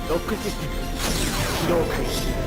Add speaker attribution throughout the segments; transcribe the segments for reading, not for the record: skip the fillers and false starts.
Speaker 1: ロックシステム起動開始。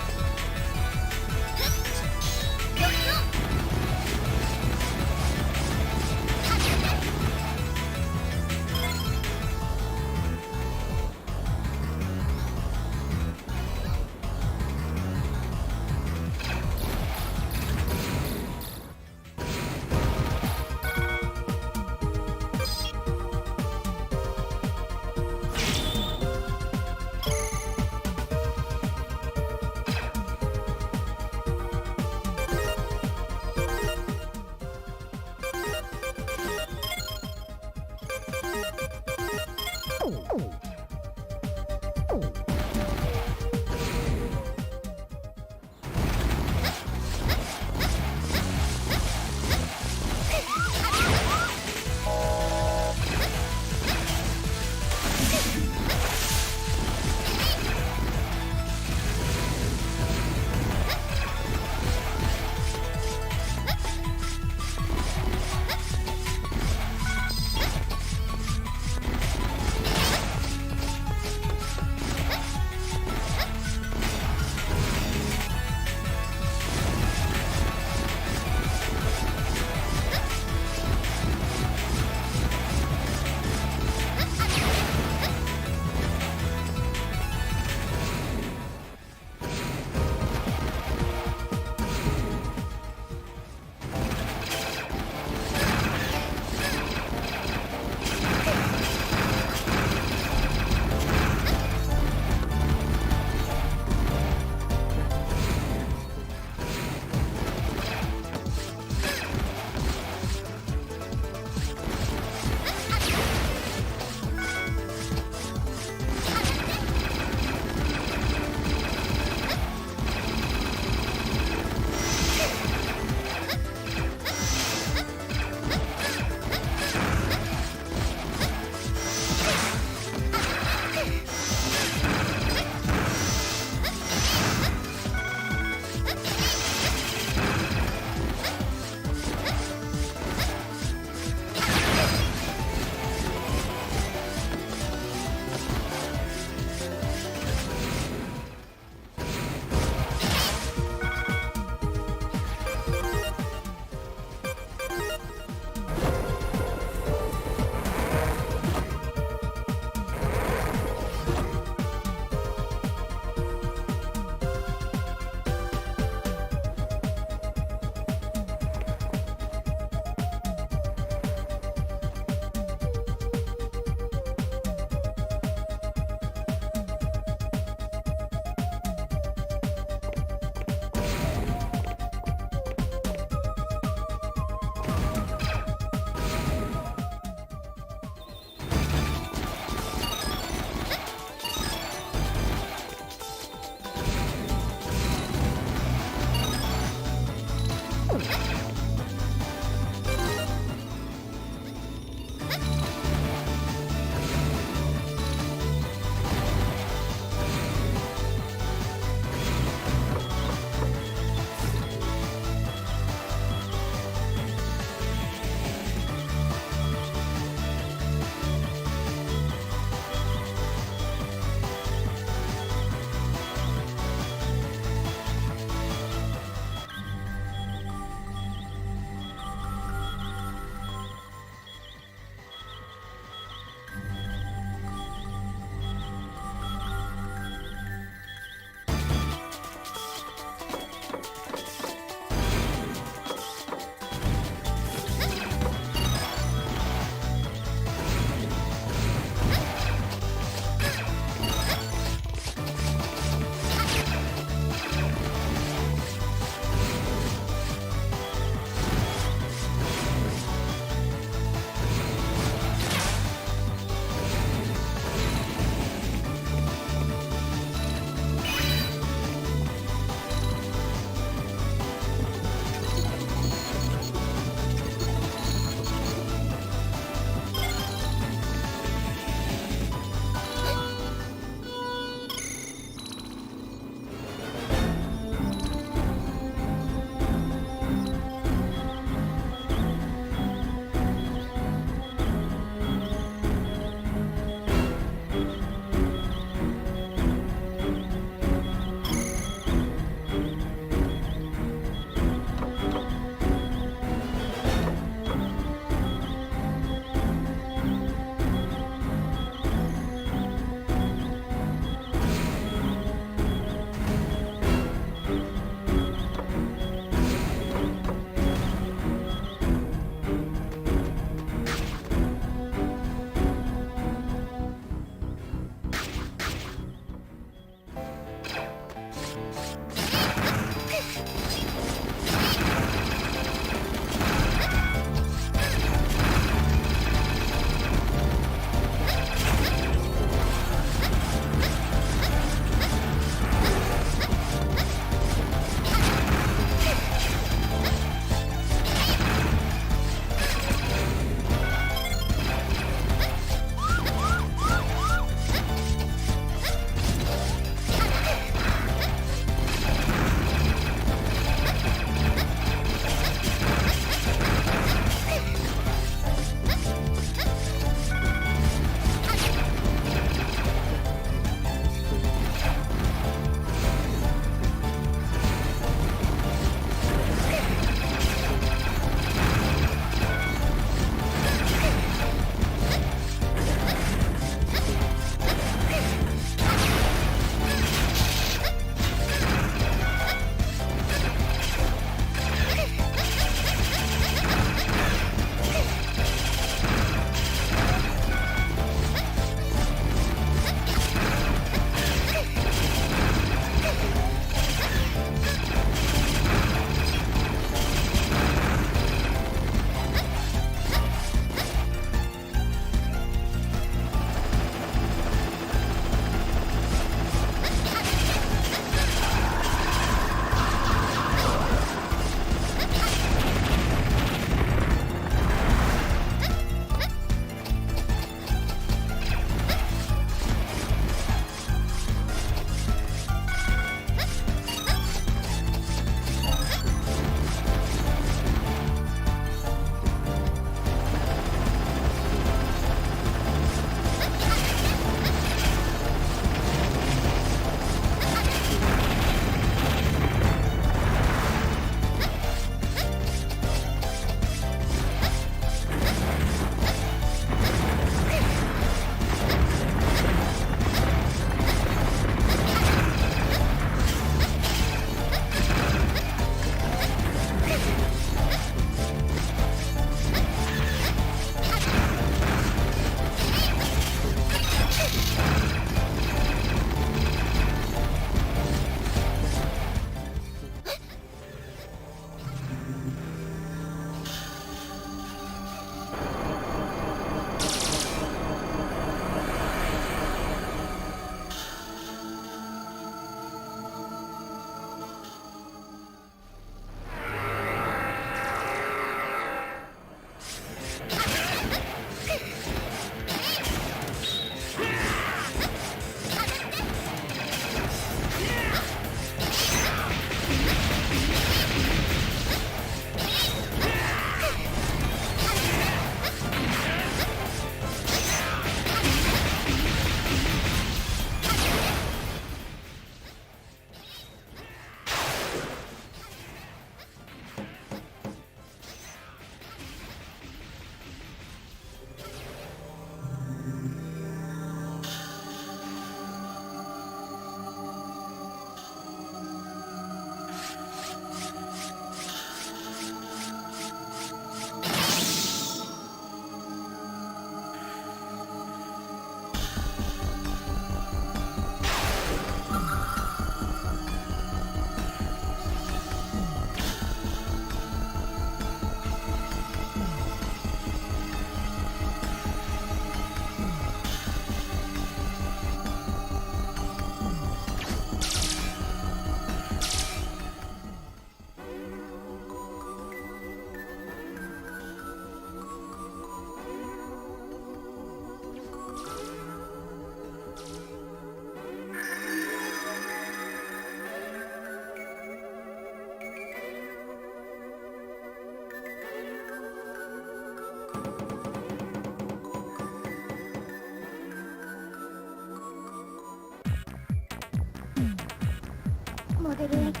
Speaker 2: モデル X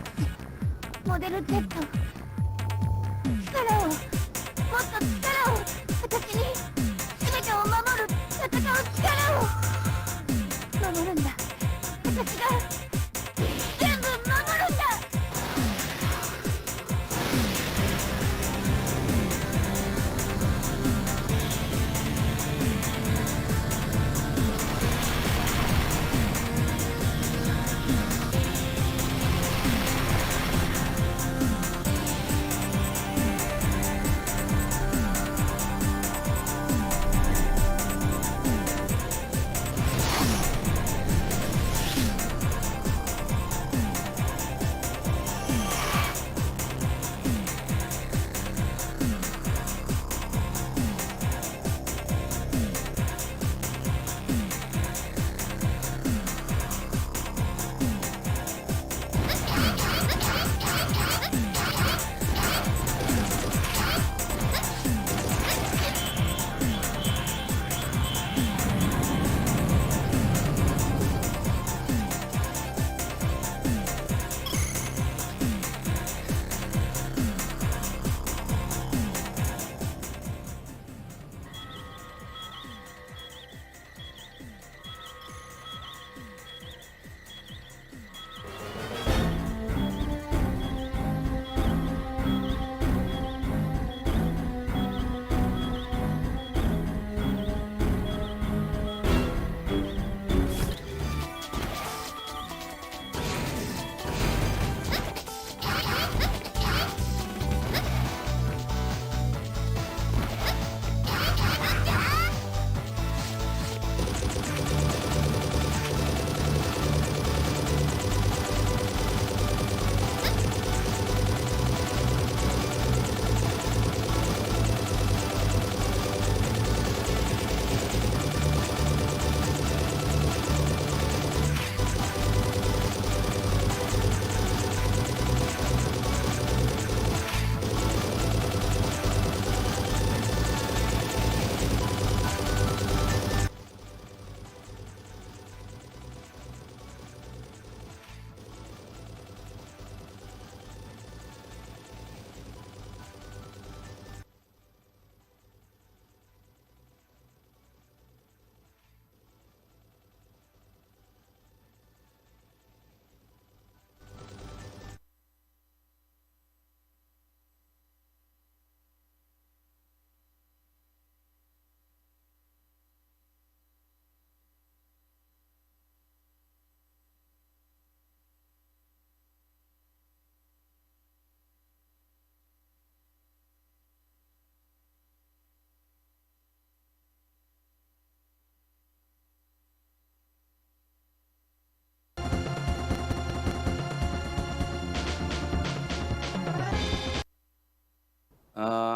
Speaker 2: モデル Z 力をもっと力を私に全てを守る戦う力を守るんだ私が全部守るんだ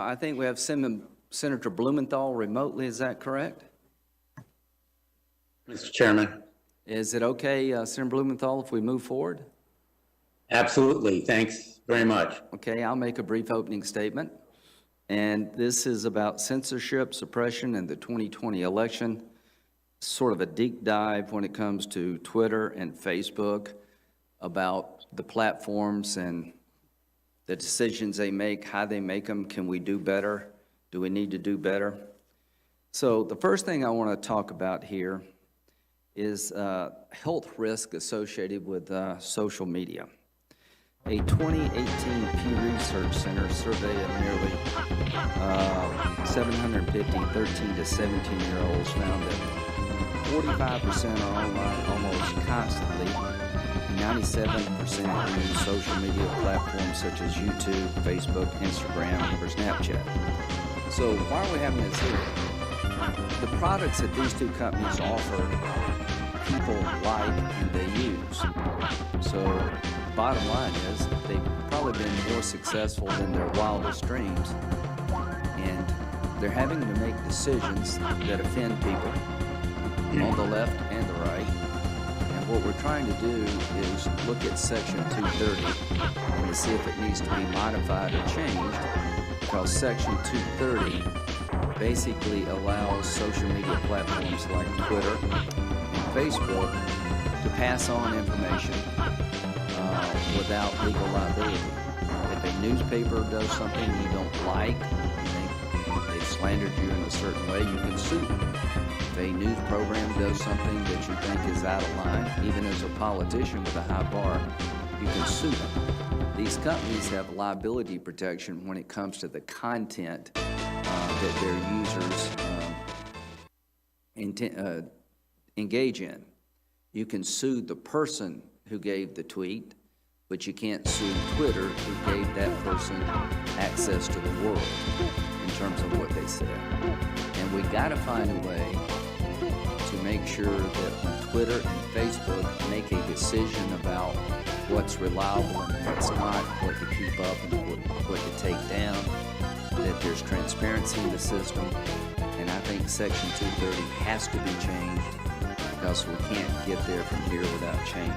Speaker 3: I think we have Senator Blumenthal remotely, is that correct?
Speaker 4: Mr. Chairman.
Speaker 3: Is it okay, Senator Blumenthal, if we move forward?
Speaker 4: Absolutely. Thanks very much.
Speaker 3: Okay, I'll make a brief opening statement. And this is about censorship, suppression, and the 2020 election. Sort of a deep dive when it comes to Twitter and Facebook about the platforms and the decisions they make, how they make them. Can we do better? Do we need to do better? So the first thing I want to talk about here is health risk associated with social media. A 2018 Pew Research Center survey of nearly 750 13 to 17-year-olds found that 45% are online almost constantly, 97% use social media platforms such as YouTube, Facebook, Instagram, or Snapchat. So why are we having this here? The products that these two companies offer, people like and they use. So bottom line is they've probably been more successful than their wildest dreams, and they're having to make decisions that offend people on the left and the right. And what we're trying to do is look at Section 230 and to see if it needs to be modified or changed, because Section 230 basically allows social media platforms like Twitter and Facebook to pass on information without legal liability. If a newspaper does something you don't like, you think they've slandered you in a certain way, you can sue them. If a news program does something that you think is out of line, even as a politician with a high bar, you can sue them. These companies have liability protection when it comes to the content that their users engage in. You can sue the person who gave the tweet, but you can't sue Twitter who gave that person access to the world in terms of what they said. And we got to find a way to make sure that when Twitter and Facebook make a decision about what's reliable and what's not, what to keep up and what to take down, that there's transparency in the system. And I think Section 230 has to be changed because we can't get there from here without change.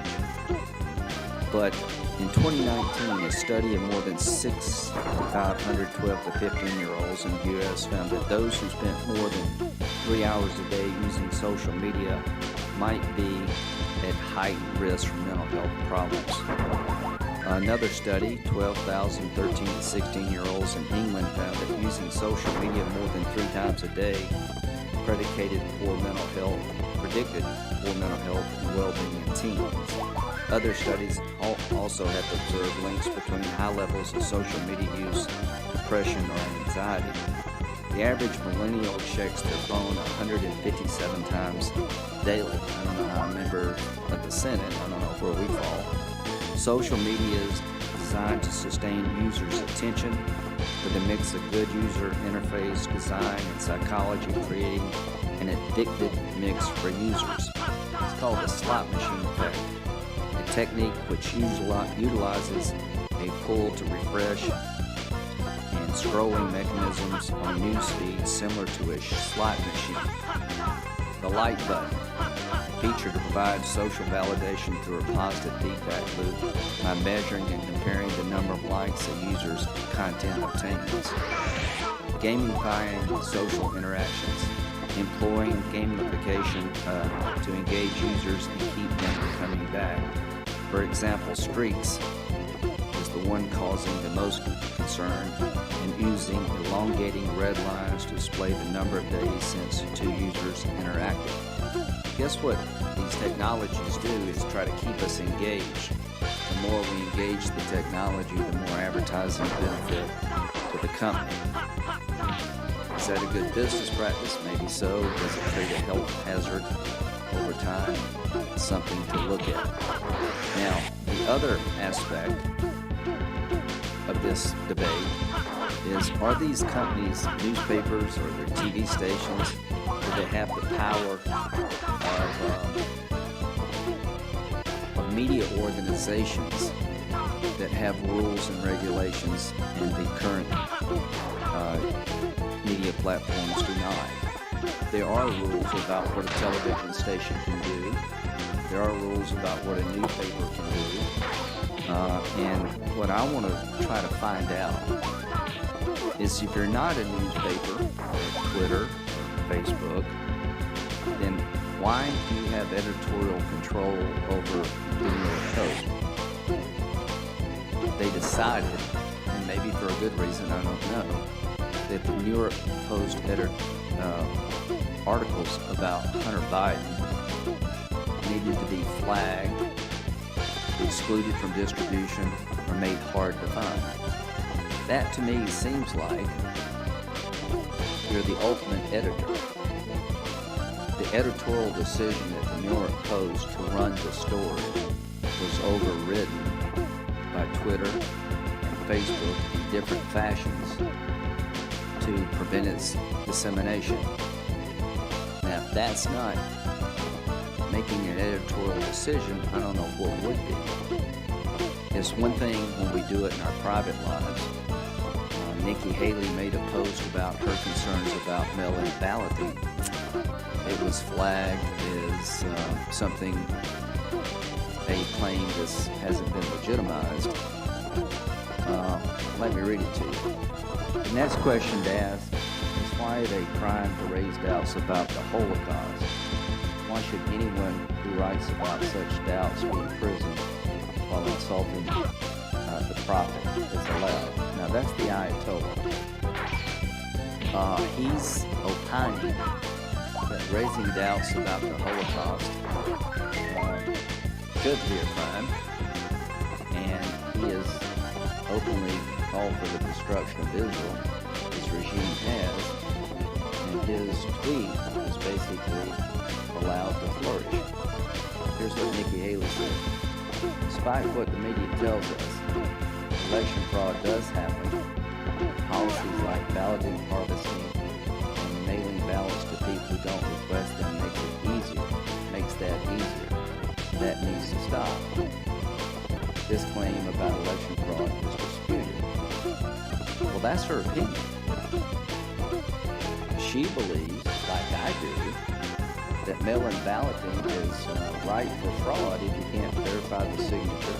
Speaker 3: But in 2019, a study of more than 6,500 12 to 15-year-olds in the U.S. found that those who spent more than 3 hours a day using social media might be at heightened risk for mental health problems. Another study, 12,000 13 to 16-year-olds in England found that using social media more than 3 times a day predicted poor mental health and well-being in teens. Other studies also have observed links between high levels of social media use, depression, or anxiety. The average millennial checks their phone 157 times daily. I don't know how a member of the Senate, I don't know where we fall. Social media is designed to sustain users' attention with a mix of good user interface design and psychology, creating an addictive mix for users. It's called the slot machine effect, a technique which utilizes a pull to refresh and scrolling mechanisms on news feeds similar to a slot machine. The like button, a feature to provide social validation through a positive feedback loop by measuring and comparing the number of likes a user's content obtains. Gamifying social interactions, employing gamification to engage users and keep them coming back. For example, streaks is the one causing the most concern, and using elongating red lines to display the number of days since 2 users interacted. Guess what these technologies do is try to keep us engaged. The more we engage the technology, the more advertising benefit to the company. Is that a good business practice? Maybe so. Does it create a health hazard over time? It's something to look at. Now, the other aspect of this debate is, are these companies, newspapers or their TV stations, do they have the power of media organizations that have rules and regulations and the current media platforms do not? There are rules about what a television station can do. There are rules about what a newspaper can do. And what I want to try to find out is, if you're not a newspaper, or Twitter, or Facebook, then why do you have editorial control over the New York Post? They decided, and maybe for a good reason, I don't know, that the New York Post articles about Hunter Biden needed to be flagged, excluded from distribution, or made hard to find. That to me seems like you're the ultimate editor. The editorial decision at the New York Post to run the story was overridden by Twitter and Facebook in different fashions to prevent its dissemination. Now, if that's not making an editorial decision, I don't know what would be. It's one thing when we do it in our private lives. Nikki Haley made a post about her concerns about mail-in balloting. It was flagged as something they claim this hasn't been legitimized. Let me read it to you. The next question to ask is, why is it a crime to raise doubts about the Holocaust? Why should anyone who writes about such doubts be imprisoned while in insulting the prophet is allowed. Now that's the Ayatollah. He's opining that raising doubts about the Holocaust could be a crime, and he has openly called for the destruction of Israel. His regime has, and his tweet is basically allowed to flourish. Here's what Nikki Haley said. Despite what the media tells us, election fraud does happen. Policies like balloting, harvesting, and mailing ballots to people who don't request them makes that easier. That needs to stop. This claim about election fraud is disputed. Well, that's her opinion. She believes, like I do, that mail-in balloting is right for fraud if you can't verify the signature.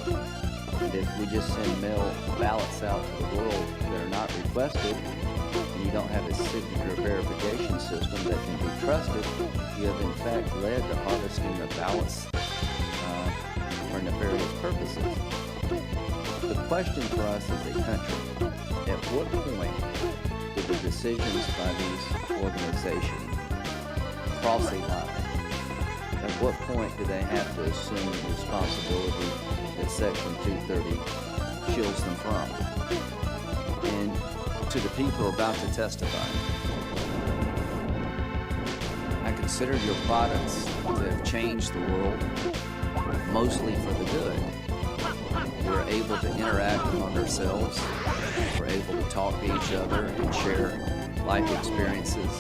Speaker 3: And if we just send mail ballots out to the world that are not requested, and you don't have a signature verification system that can be trusted, you have in fact led to harvesting of ballots for nefarious purposes. The question for us as a country, at what point do the decisions by these organizations cross a line? At what point do they have to assume the responsibility that Section 230 shields them from? And to the people about to testify, I consider your products to have changed the world mostly for the good. We're able to interact among ourselves. We're able to talk to each other and share life experiences.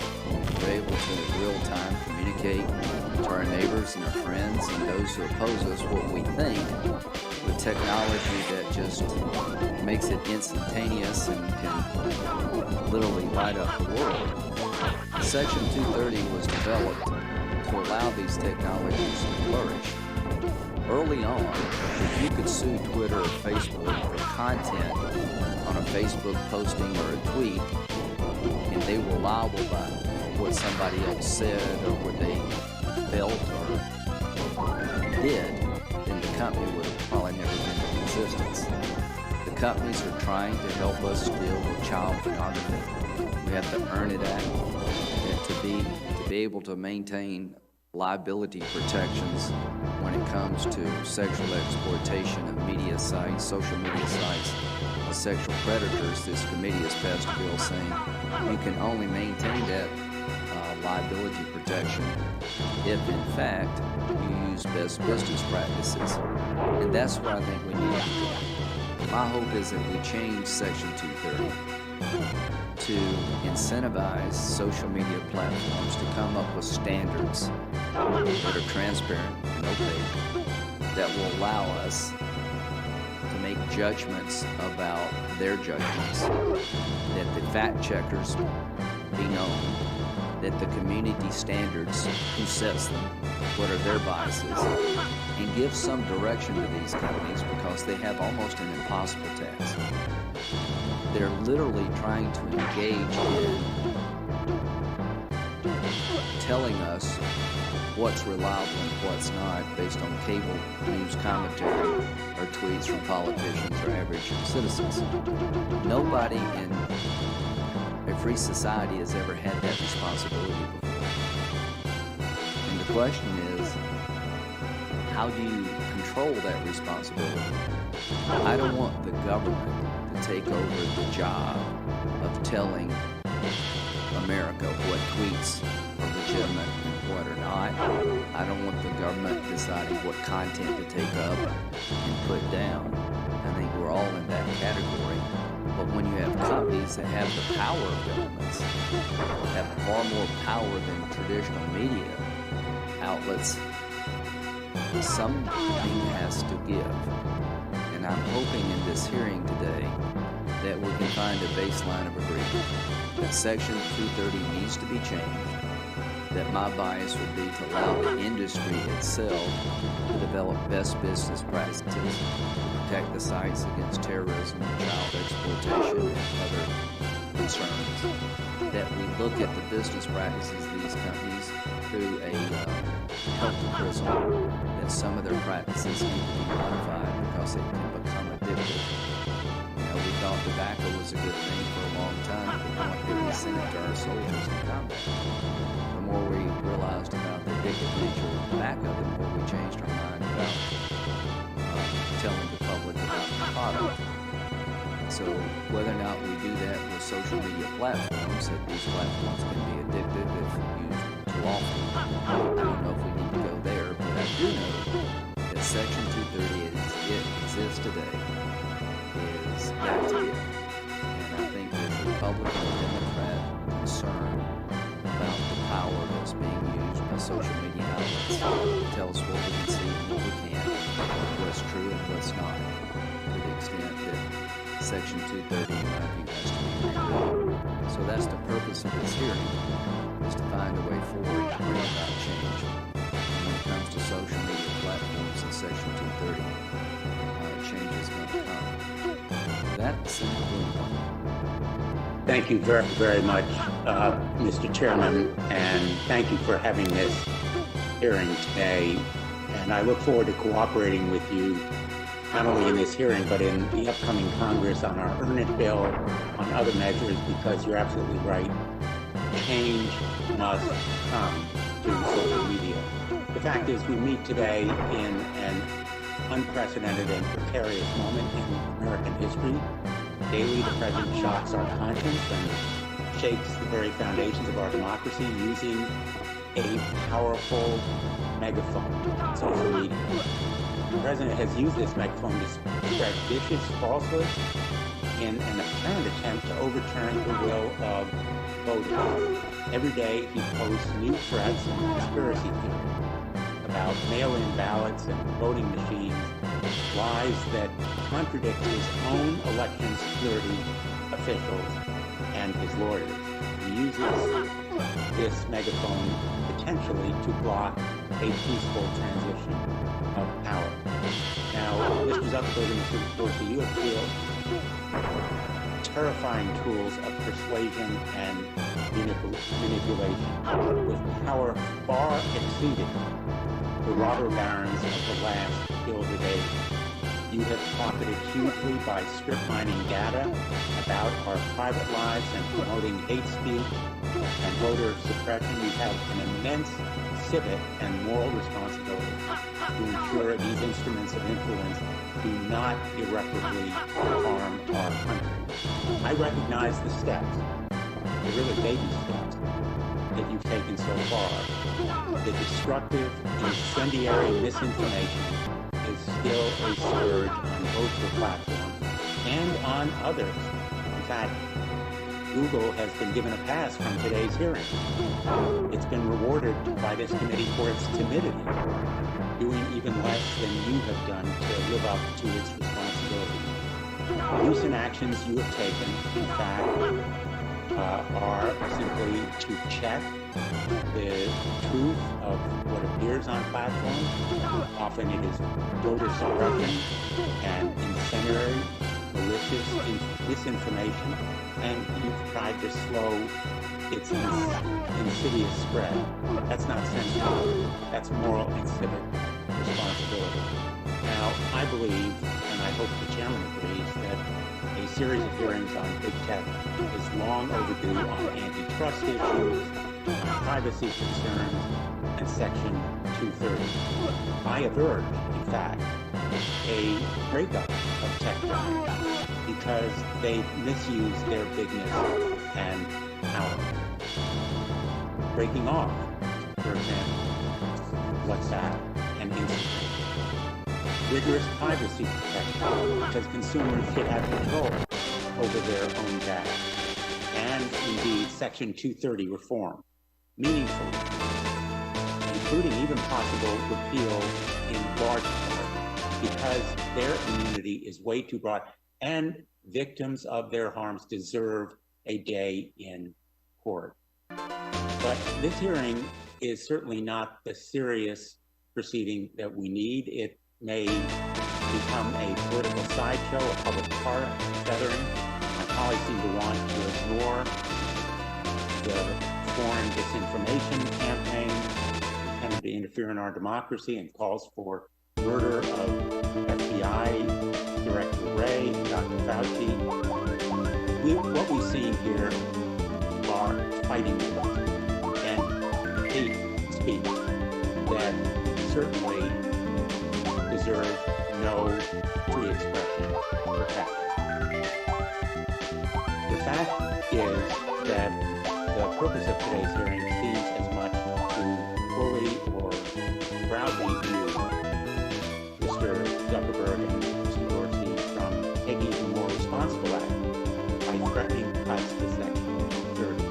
Speaker 3: We're able to in real time communicate to our neighbors and our friends and those who oppose us what we think with technology that just makes it instantaneous and can literally light up the world. Section 230 was developed to allow these technologies to flourish. Early on, if you could sue Twitter or Facebook for content on a Facebook posting or a tweet, and they were liable by what somebody else said or what they felt or did, then the company would have probably never been in existence. The companies are trying to help us deal with child pornography. We have to earn it out, and to be able to maintain liability protections when it comes to sexual exploitation of media sites, social media sites, of sexual predators. This committee has passed a bill saying you can only maintain that liability protection if, in fact, you use best business practices. And that's what I think we need to do. My hope is that we change Section 230 to incentivize social media platforms to come up with standards that are transparent and opaque, that will allow us to make judgments about their judgments, that the fact checkers be known, that the community standards, who sets them, what are their biases, and give some direction to these companies because they have almost an impossible task. They're literally trying to engage in telling us what's reliable and what's not based on cable news commentary or tweets from politicians or average citizens. Nobody in a free society has ever had that responsibility before. And the question is, how do you control that responsibility? I don't want the government to take over the job of telling America what tweets are legitimate and what are not. I don't want the government deciding what content to take up and put down. I think we're all in that category. But when you have companies that have the power of governments, have far more power than traditional media outlets, something has to give. And I'm hoping in this hearing today that we can find a baseline of agreement, that Section 230 needs to be changed, that my bias would be to allow the industry itself to develop best business practices to protect the sites against terrorism, child exploitation, and other concerns, that we look at the business practices of these companies through a healthy prism, that some of their practices need to be modified because it can become sent it to our soldiers in combat. The more we realized about the addictive nature back of it, the more we changed our mind about telling the public about the product. So whether or not we do that with social media platforms, that these platforms can be addictive if used too often. I don't know if we need to go there, but I do know that Section 230 as it exists today is active. And I think there's Republican and Democrat concern about the power that's being used by social media outlets to tell us what we can see and what we can't, what's true and what's not, to the extent that Section 230, in my view, has to be reviewed. So that's the purpose of this hearing, is to find a way forward to bring about change. And when it comes to social media platforms in Section 230, change is going to come. That's simple.
Speaker 4: Thank you very, very much, Mr. Chairman, and thank you for having this hearing today. And I look forward to cooperating with you, not only in this hearing, but in the upcoming Congress on our Earn It bill, on other measures, because you're absolutely right. Change must come to social media. The fact is, we meet today in an unprecedented and precarious moment in American history. Daily, the president shocks our conscience and shakes the very foundations of our democracy using a powerful megaphone, social media. The president has used this megaphone to spread vicious falsehoods in an apparent attempt to overturn the will of voters. Every day, he posts new threats and conspiracy theories about mail-in ballots and voting machines, lies that contradict his own election security officials and his lawyers. He uses this megaphone potentially to block a peaceful transition of power. Now, Mr. Zuckerberg and Mr. Dorsey, you have terrifying tools of persuasion and manipulation with power far exceeding the robber barons of the last Gilded Age. You have profited hugely by strip mining data about our private lives and promoting hate speech and voter suppression. You have an immense civic and moral responsibility to ensure these instruments of influence do not irreparably harm our country. I recognize the steps, the really baby steps, that you've taken so far. The destructive, incendiary misinformation is still a scourge on both your platforms and on others. In fact, Google has been given a pass from today's hearing. It's been rewarded by this committee for its timidity, doing even less than you have done to live up to its responsibility. Recent actions you have taken, in fact, are simply to check the truth of what appears on platforms. Often it is voter suppression and incendiary, malicious disinformation, and you've tried to slow its insidious spread. That's not sensible. That's moral and civic responsibility. Now, I believe, and I hope the chairman agrees, that a series of hearings on big tech is long overdue on antitrust issues, on privacy concerns, and Section 230. I have urged, in fact, a breakup of tech giants because they misuse their bigness and power. Breaking off, for example, WhatsApp and Instagram. Rigorous privacy protection, because consumers should have control over their own data. And indeed, Section 230 reform, meaningfully, including even possible repeal in large part, because their immunity is way too broad, and victims of their harms deserve a day in court. But this hearing is certainly not the serious proceeding that we need. It may become a political sideshow, a public feathering. My colleagues seem to want to ignore the foreign disinformation campaign intended to interfere in our democracy and calls for murder of FBI Director Wray and Dr. Fauci. What we've seen here are fighting with us and hate speech that certainly deserve no free expression protection. The fact is that the purpose of today's hearing seems as much to fully or proudly remove Mr. Zuckerberg and Mr. Dorsey from taking even more responsible action by threatening cuts to Section 30.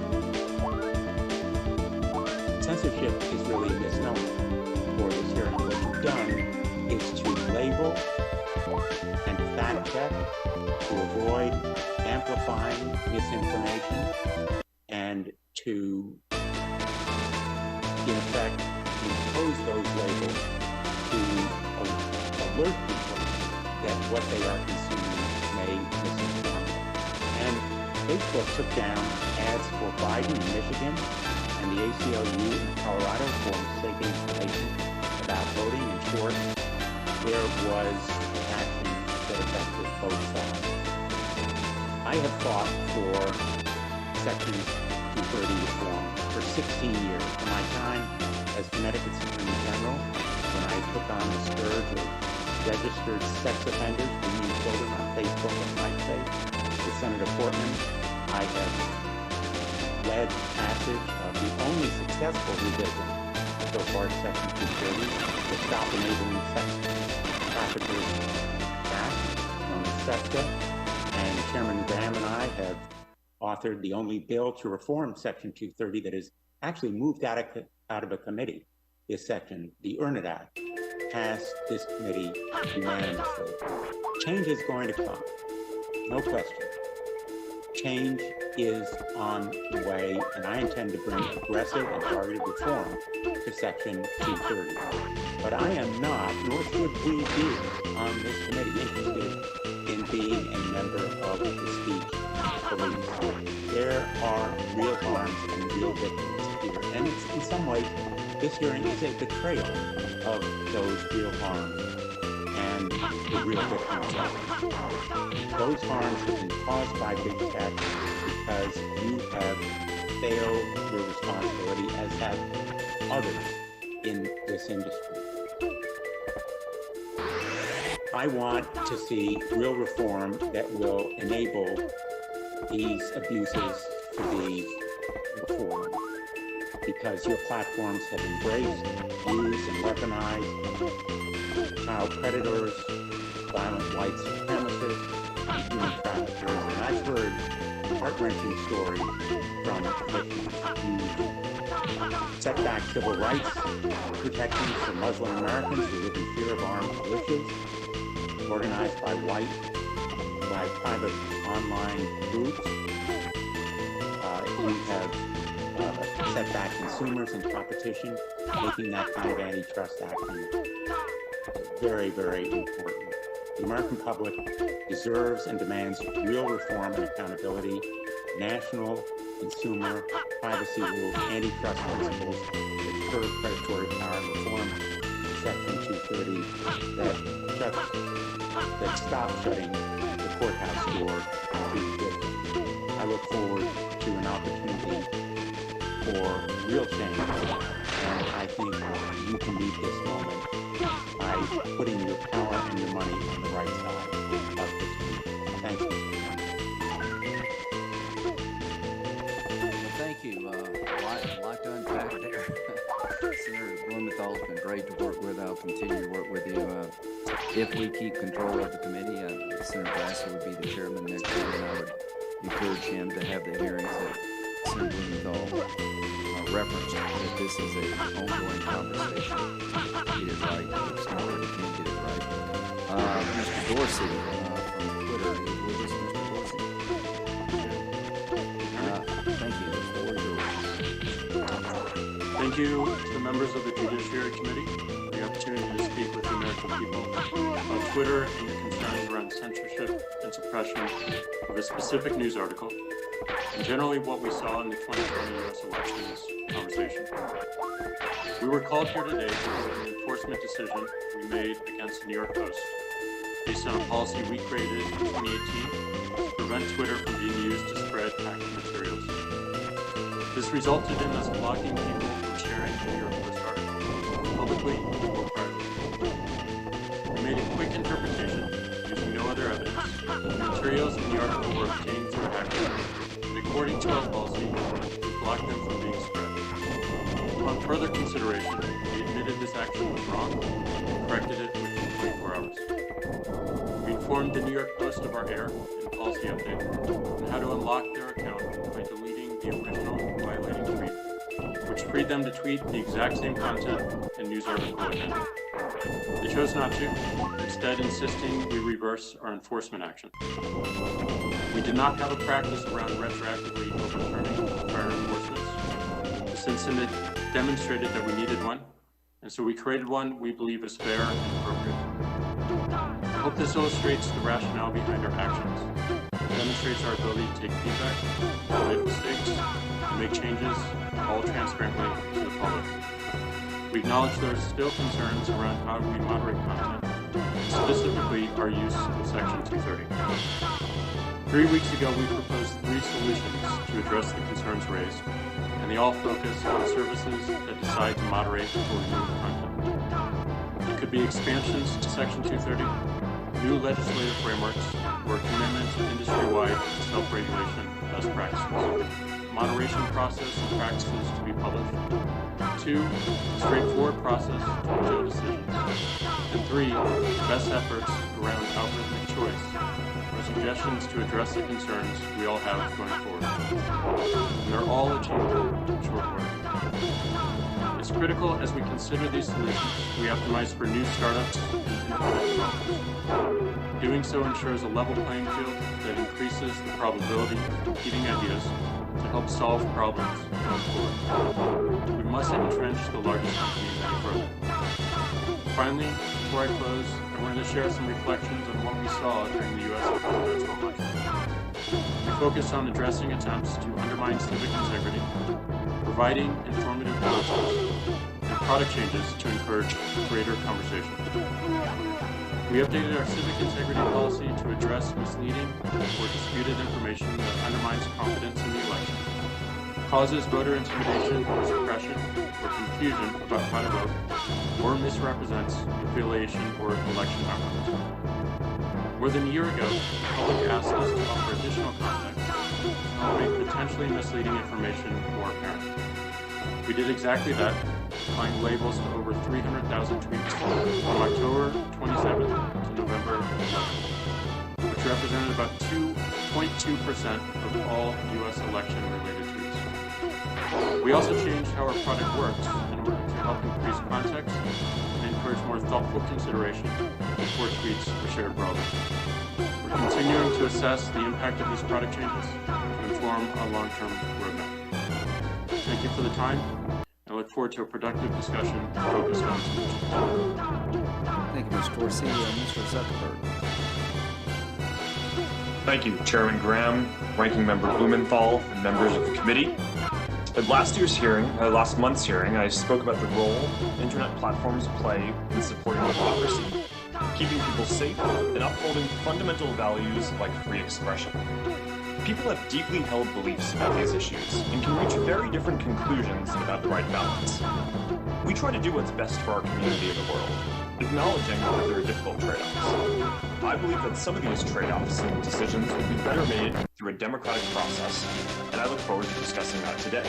Speaker 4: Censorship is really a misnomer for this hearing. What you've done is to label and fact check to avoid amplifying misinformation and to, in effect, impose those labels to alert people that what they are consuming may misinform them. And Facebook took down ads for Biden in Michigan and the ACLU in Colorado for mistaken information about voting. In short, there was action that affected both sides. I have fought for Section 230 reform for 16 years. From my time as Connecticut's Attorney General, when I took on the scourge of registered sex offenders bringing children on Facebook and MySpace, with Senator Portman, I have led passage of the only successful revision so far, Section 230, to stop enabling sex traffickers Act, known as SESTA, and Chairman Graham and I have authored the only bill to reform Section 230 that is actually moved out of a committee. This section, the Earn It Act, passed this committee unanimously. Change is going to come, no question. Change is on the way, and I intend to bring aggressive and targeted reform to Section 230. But I am not, nor should we be on this committee, interested in being a member of the speech police. There are real harms and real victims here, and it's, in some ways, this hearing is a betrayal of those real harms and the real victims of it. Those harms have been caused by big tech because you have failed your responsibility, as have others in this industry. I want to see real reform that will enable these abuses to be reformed, because your platforms have embraced, used, and weaponized child predators, violent white supremacists, and human traffickers. And I've heard heart-wrenching stories from victims who set back civil rights protections for Muslim Americans who live in fear of armed militias, organized by private online groups. We have set back consumers in competition, making that kind of antitrust action very, very important. The American public deserves and demands real reform and accountability, national consumer privacy rules, antitrust principles that curb predatory power, reform Section 230 that stop shutting the courthouse door to victims. I look forward to an opportunity for real change, and I think you can meet this moment by putting your power and your money on the right side of this. Thank you.
Speaker 3: Well, thank you. A lot to unpack there. Senator Blumenthal's been great to work with. I'll continue to work with you. If we keep control of the committee, Senator Grassley would be the chairman next year, and I would encourage him to have the hearings that Senator Blumenthal referenced, that this is an ongoing conversation. Get it right. It's not that we can't get it right. Mr. Dorsey from Twitter is with us. Mr. Dorsey. Thank you. The floor is yours.
Speaker 5: Thank you to the members of the Judiciary Committee for the opportunity to speak with the American people on Twitter and your concerns around censorship and suppression of a specific news article, and generally what we saw in the 2020 U.S. elections conversation. We were called here today because of an enforcement decision we made against the New York Post based on a policy we created in 2018 to prevent Twitter from being used to spread hacked materials. This resulted in us blocking people from sharing the New York Post article, publicly or privately. We made a quick interpretation, using no other evidence. The materials in the article were obtained through hackers, and according to our policy, we blocked them from being spread. Upon further consideration, we admitted this action was wrong and corrected it within 24 hours. We informed the New York Post of our error and policy update and how to unlock their account by deleting the original violating tweet, which freed them to tweet the exact same content and news article again. They chose not to, instead insisting we reverse our enforcement action. We did not have a practice around retroactively overturning prior enforcements. This incident demonstrated that we needed one, and so we created one we believe is fair and appropriate. I hope this illustrates the rationale behind our actions. It demonstrates our ability to take feedback, make mistakes, and make changes, all transparently to the public. We acknowledge there are still concerns around how we moderate content, specifically our use of Section 230. 3 weeks ago, we proposed 3 solutions to address the concerns raised, and they all focus on services that decide to moderate or remove content. It could be expansions to Section 230, new legislative frameworks, or a commitment to industry-wide self-regulation best practices, moderation process and practices to be published, 2, straightforward process to appeal decisions, and 3, best efforts around algorithmic choice, or suggestions to address the concerns we all have going forward. And they're all achievable in short order. It's critical as we consider these solutions, we optimize for new startups and independent developers. Doing so ensures a level playing field that increases the probability of competing ideas to help solve problems going forward. We mustn't entrench the largest companies any further. Finally, before I close, I wanted to share some reflections on what we saw during the U.S. presidential election. We focused on addressing attempts to undermine civic integrity, providing informative policies, and product changes to encourage greater conversation. We updated our civic integrity policy to address misleading or disputed information that undermines confidence in the election, causes voter intimidation or suppression or confusion about how to vote, or misrepresents affiliation or election outcomes. More than a year ago, the public asked us to offer additional context to help make potentially misleading information more apparent. We did exactly that, applying labels to over 300,000 tweets from October 27th to November 11th, which represented about 2.2% of all U.S. election-related tweets. We also changed how our product works in order to help increase context and encourage more thoughtful consideration before tweets are shared broadly. We're continuing to assess the impact of these product changes to inform our long-term roadmap. Thank you for the time. I look forward to a productive discussion focused on solutions.
Speaker 3: Thank you, Mr. Dorsey. Mr. Zuckerberg.
Speaker 6: Thank you, Chairman Graham, Ranking Member Blumenthal, and members of the committee. At last month's hearing, I spoke about the role internet platforms play in supporting democracy, keeping people safe, and upholding fundamental values like free expression. People have deeply held beliefs about these issues and can reach very different conclusions about the right balance. We try to do what's best for our community and the world, acknowledging that there are difficult trade-offs. I believe that some of these trade-offs and decisions will be better made through a democratic process, and I look forward to discussing that today.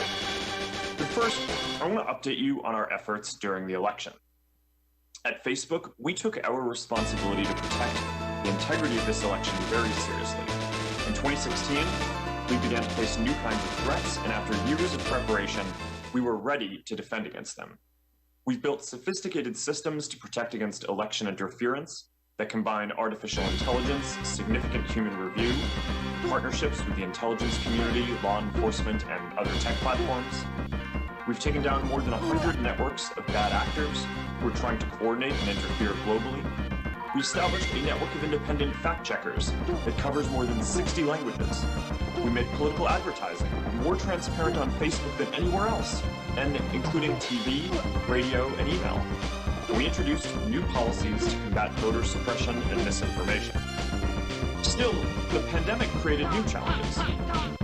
Speaker 6: But first, I want to update you on our efforts during the election. At Facebook, we took our responsibility to protect the integrity of this election very seriously. In 2016, we began to face new kinds of threats, and after years of preparation, we were ready to defend against them. We've built sophisticated systems to protect against election interference that combine artificial intelligence, significant human review, partnerships with the intelligence community, law enforcement, and other tech platforms. We've taken down more than 100 networks of bad actors who are trying to coordinate and interfere globally. We established a network of independent fact-checkers that covers more than 60 languages. We made political advertising more transparent on Facebook than anywhere else, and including TV, radio, and email. We introduced new policies to combat voter suppression and misinformation. Still, the pandemic created new challenges.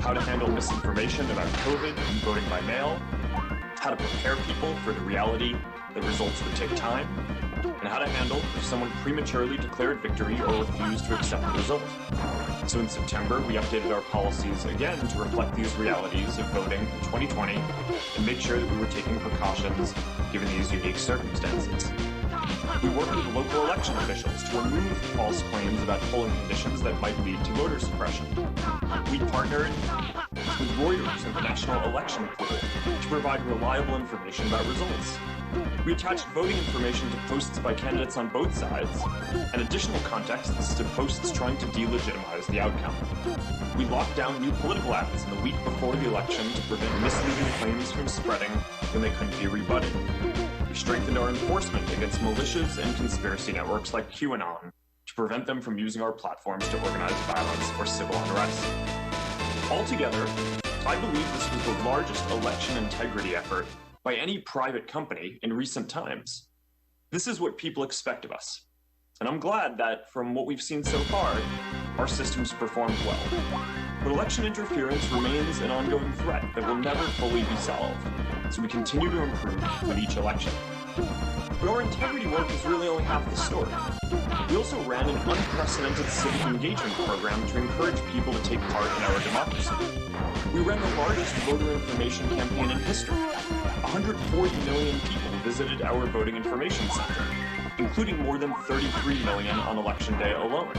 Speaker 6: how to handle misinformation about COVID and voting by mail, how to prepare people for the reality that results would take time, and how to handle if someone prematurely declared victory or refused to accept the result. So in September, we updated our policies again to reflect these realities of voting in 2020 and make sure that we were taking precautions given these unique circumstances. We worked with local election officials to remove false claims about polling conditions that might lead to voter suppression. We partnered with Reuters and the National Election Pool to provide reliable information about results. We attached voting information to posts by candidates on both sides, and additional contexts to posts trying to delegitimize the outcome. We locked down new political ads in the week before the election to prevent misleading claims from spreading when they couldn't be rebutted. We strengthened our enforcement against militias and conspiracy networks like QAnon to prevent them from using our platforms to organize violence or civil unrest. Altogether, I believe this was the largest election integrity effort by any private company in recent times. This is what people expect of us. And I'm glad that, from what we've seen so far, our systems performed well. But election interference remains an ongoing threat that will never fully be solved, so we continue to improve with each election. But our integrity work is really only half the story. We also ran an unprecedented civic engagement program to encourage people to take part in our democracy. We ran the largest voter information campaign in history. 140 million people visited our voting information center, including more than 33 million on election day alone.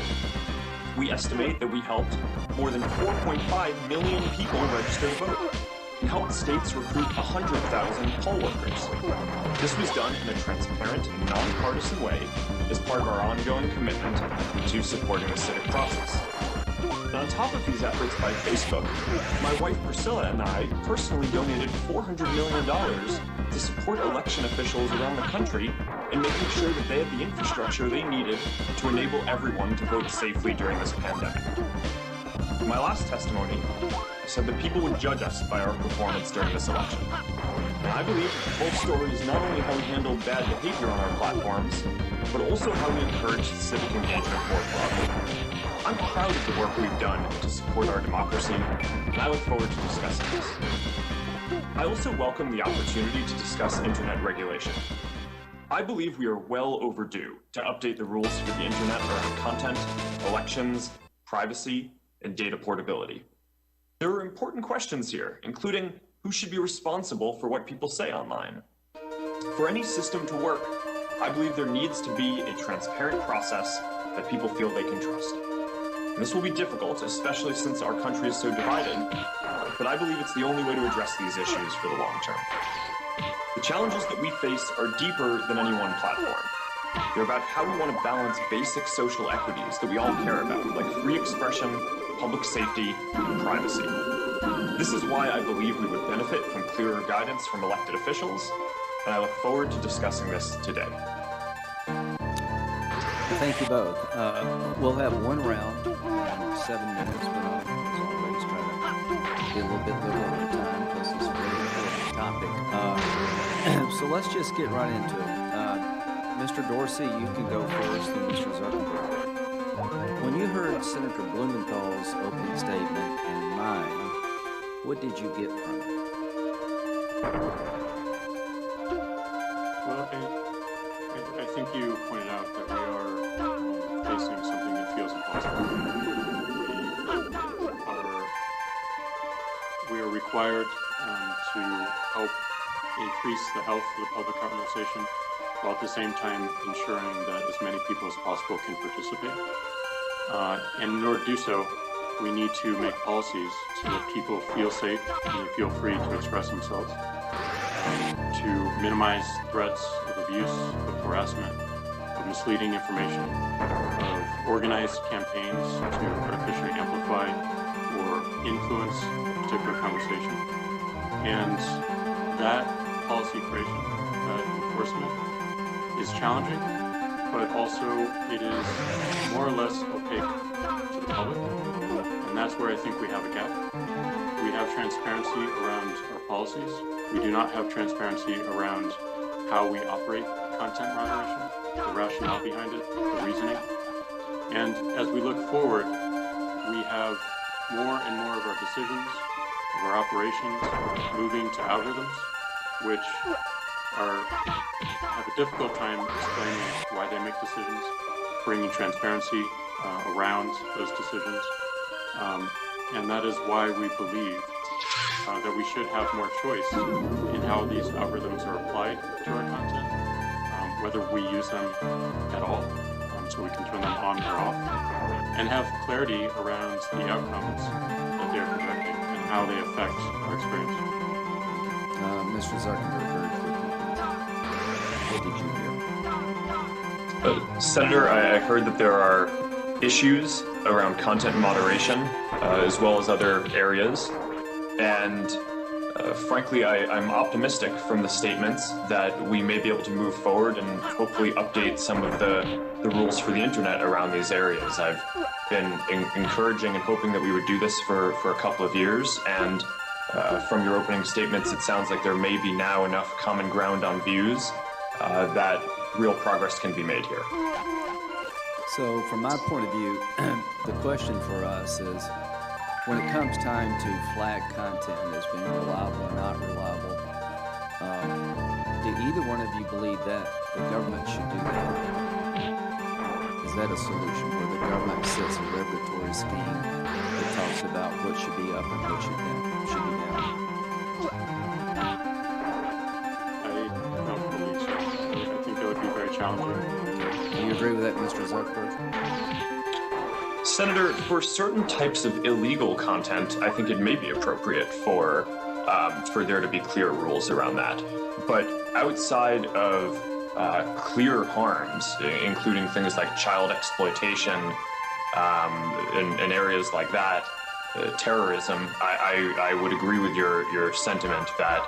Speaker 6: We estimate that we helped more than 4.5 million people register to vote. We helped states recruit 100,000 poll workers. This was done in a transparent and nonpartisan way as part of our ongoing commitment to supporting the civic process. And on top of these efforts by Facebook, my wife Priscilla and I personally donated $400 million to support election officials around the country in making sure that they had the infrastructure they needed to enable everyone to vote safely during this pandemic. In my last testimony, I said that people would judge us by our performance during this election. And I believe the full story is not only how we handled bad behavior on our platforms, but also how we encouraged civic engagement more broadly. I'm proud of the work we've done to support our democracy, and I look forward to discussing this. I also welcome the opportunity to discuss internet regulation. I believe we are well overdue to update the rules for the internet around content, elections, privacy, and data portability. There are important questions here, including who should be responsible for what people say online. For any system to work, I believe there needs to be a transparent process that people feel they can trust. And this will be difficult, especially since our country is so divided, but I believe it's the only way to address these issues for the long term. The challenges that we face are deeper than any one platform. They're about how we want to balance basic social equities that we all care about, like free expression, public safety, and privacy. This is why I believe we would benefit from clearer guidance from elected officials, and I look forward to discussing this today.
Speaker 3: Thank you both. We'll have one round in 7 minutes, but I'll, as always, try to be a little bit liberal with time because it's a really important topic. So let's just get right into it. Mr. Dorsey, you can go first, and Mr. Zuckerberg. When you heard Senator Blumenthal's opening statement and mine, what did you get from it?
Speaker 5: Well, I think you pointed out that we are facing something that feels impossible. We are required to help increase the health of the public conversation, while at the same time ensuring that as many people as possible can participate. And in order to do so, we need to make policies so that people feel safe and they feel free to express themselves, to minimize threats of abuse, of harassment, of misleading information, of organized campaigns to artificially amplify or influence a particular conversation. And that policy creation, that enforcement, is challenging, but also it is more or less opaque to the public. And that's where I think we have a gap. We have transparency around our policies. We do not have transparency around how we operate content moderation, the rationale behind it, the reasoning. And as we look forward, we have more and more of our decisions, of our operations, moving to algorithms, which have a difficult time explaining why they make decisions, bringing transparency around those decisions. And that is why we believe that we should have more choice in how these algorithms are applied to our content, whether we use them at all, so we can turn them on or off, and have clarity around the outcomes that they're projecting and how they affect our experience.
Speaker 3: Mr. Zuckerberg, very quickly, what did you hear?
Speaker 6: Senator, I heard that there are issues around content moderation, as well as other areas. And frankly, I'm optimistic from the statements that we may be able to move forward and hopefully update some of the rules for the internet around these areas. I've been encouraging and hoping that we would do this for a couple of years. And from your opening statements, it sounds like there may be now enough common ground on views that real progress can be made here.
Speaker 3: So from my point of view, the question for us is, when it comes time to flag content as being reliable or not reliable, do either one of you believe that the government should do that? Is that a solution where the government sets a regulatory scheme that talks about what should be up and what should be down?
Speaker 5: I don't believe so. I think that would be very challenging.
Speaker 3: Do you agree with that, Mr. Zuckerberg?
Speaker 6: Senator, for certain types of illegal content, I think it may be appropriate for there to be clear rules around that. But outside of clear harms, including things like child exploitation and areas like that, terrorism, I would agree with your sentiment that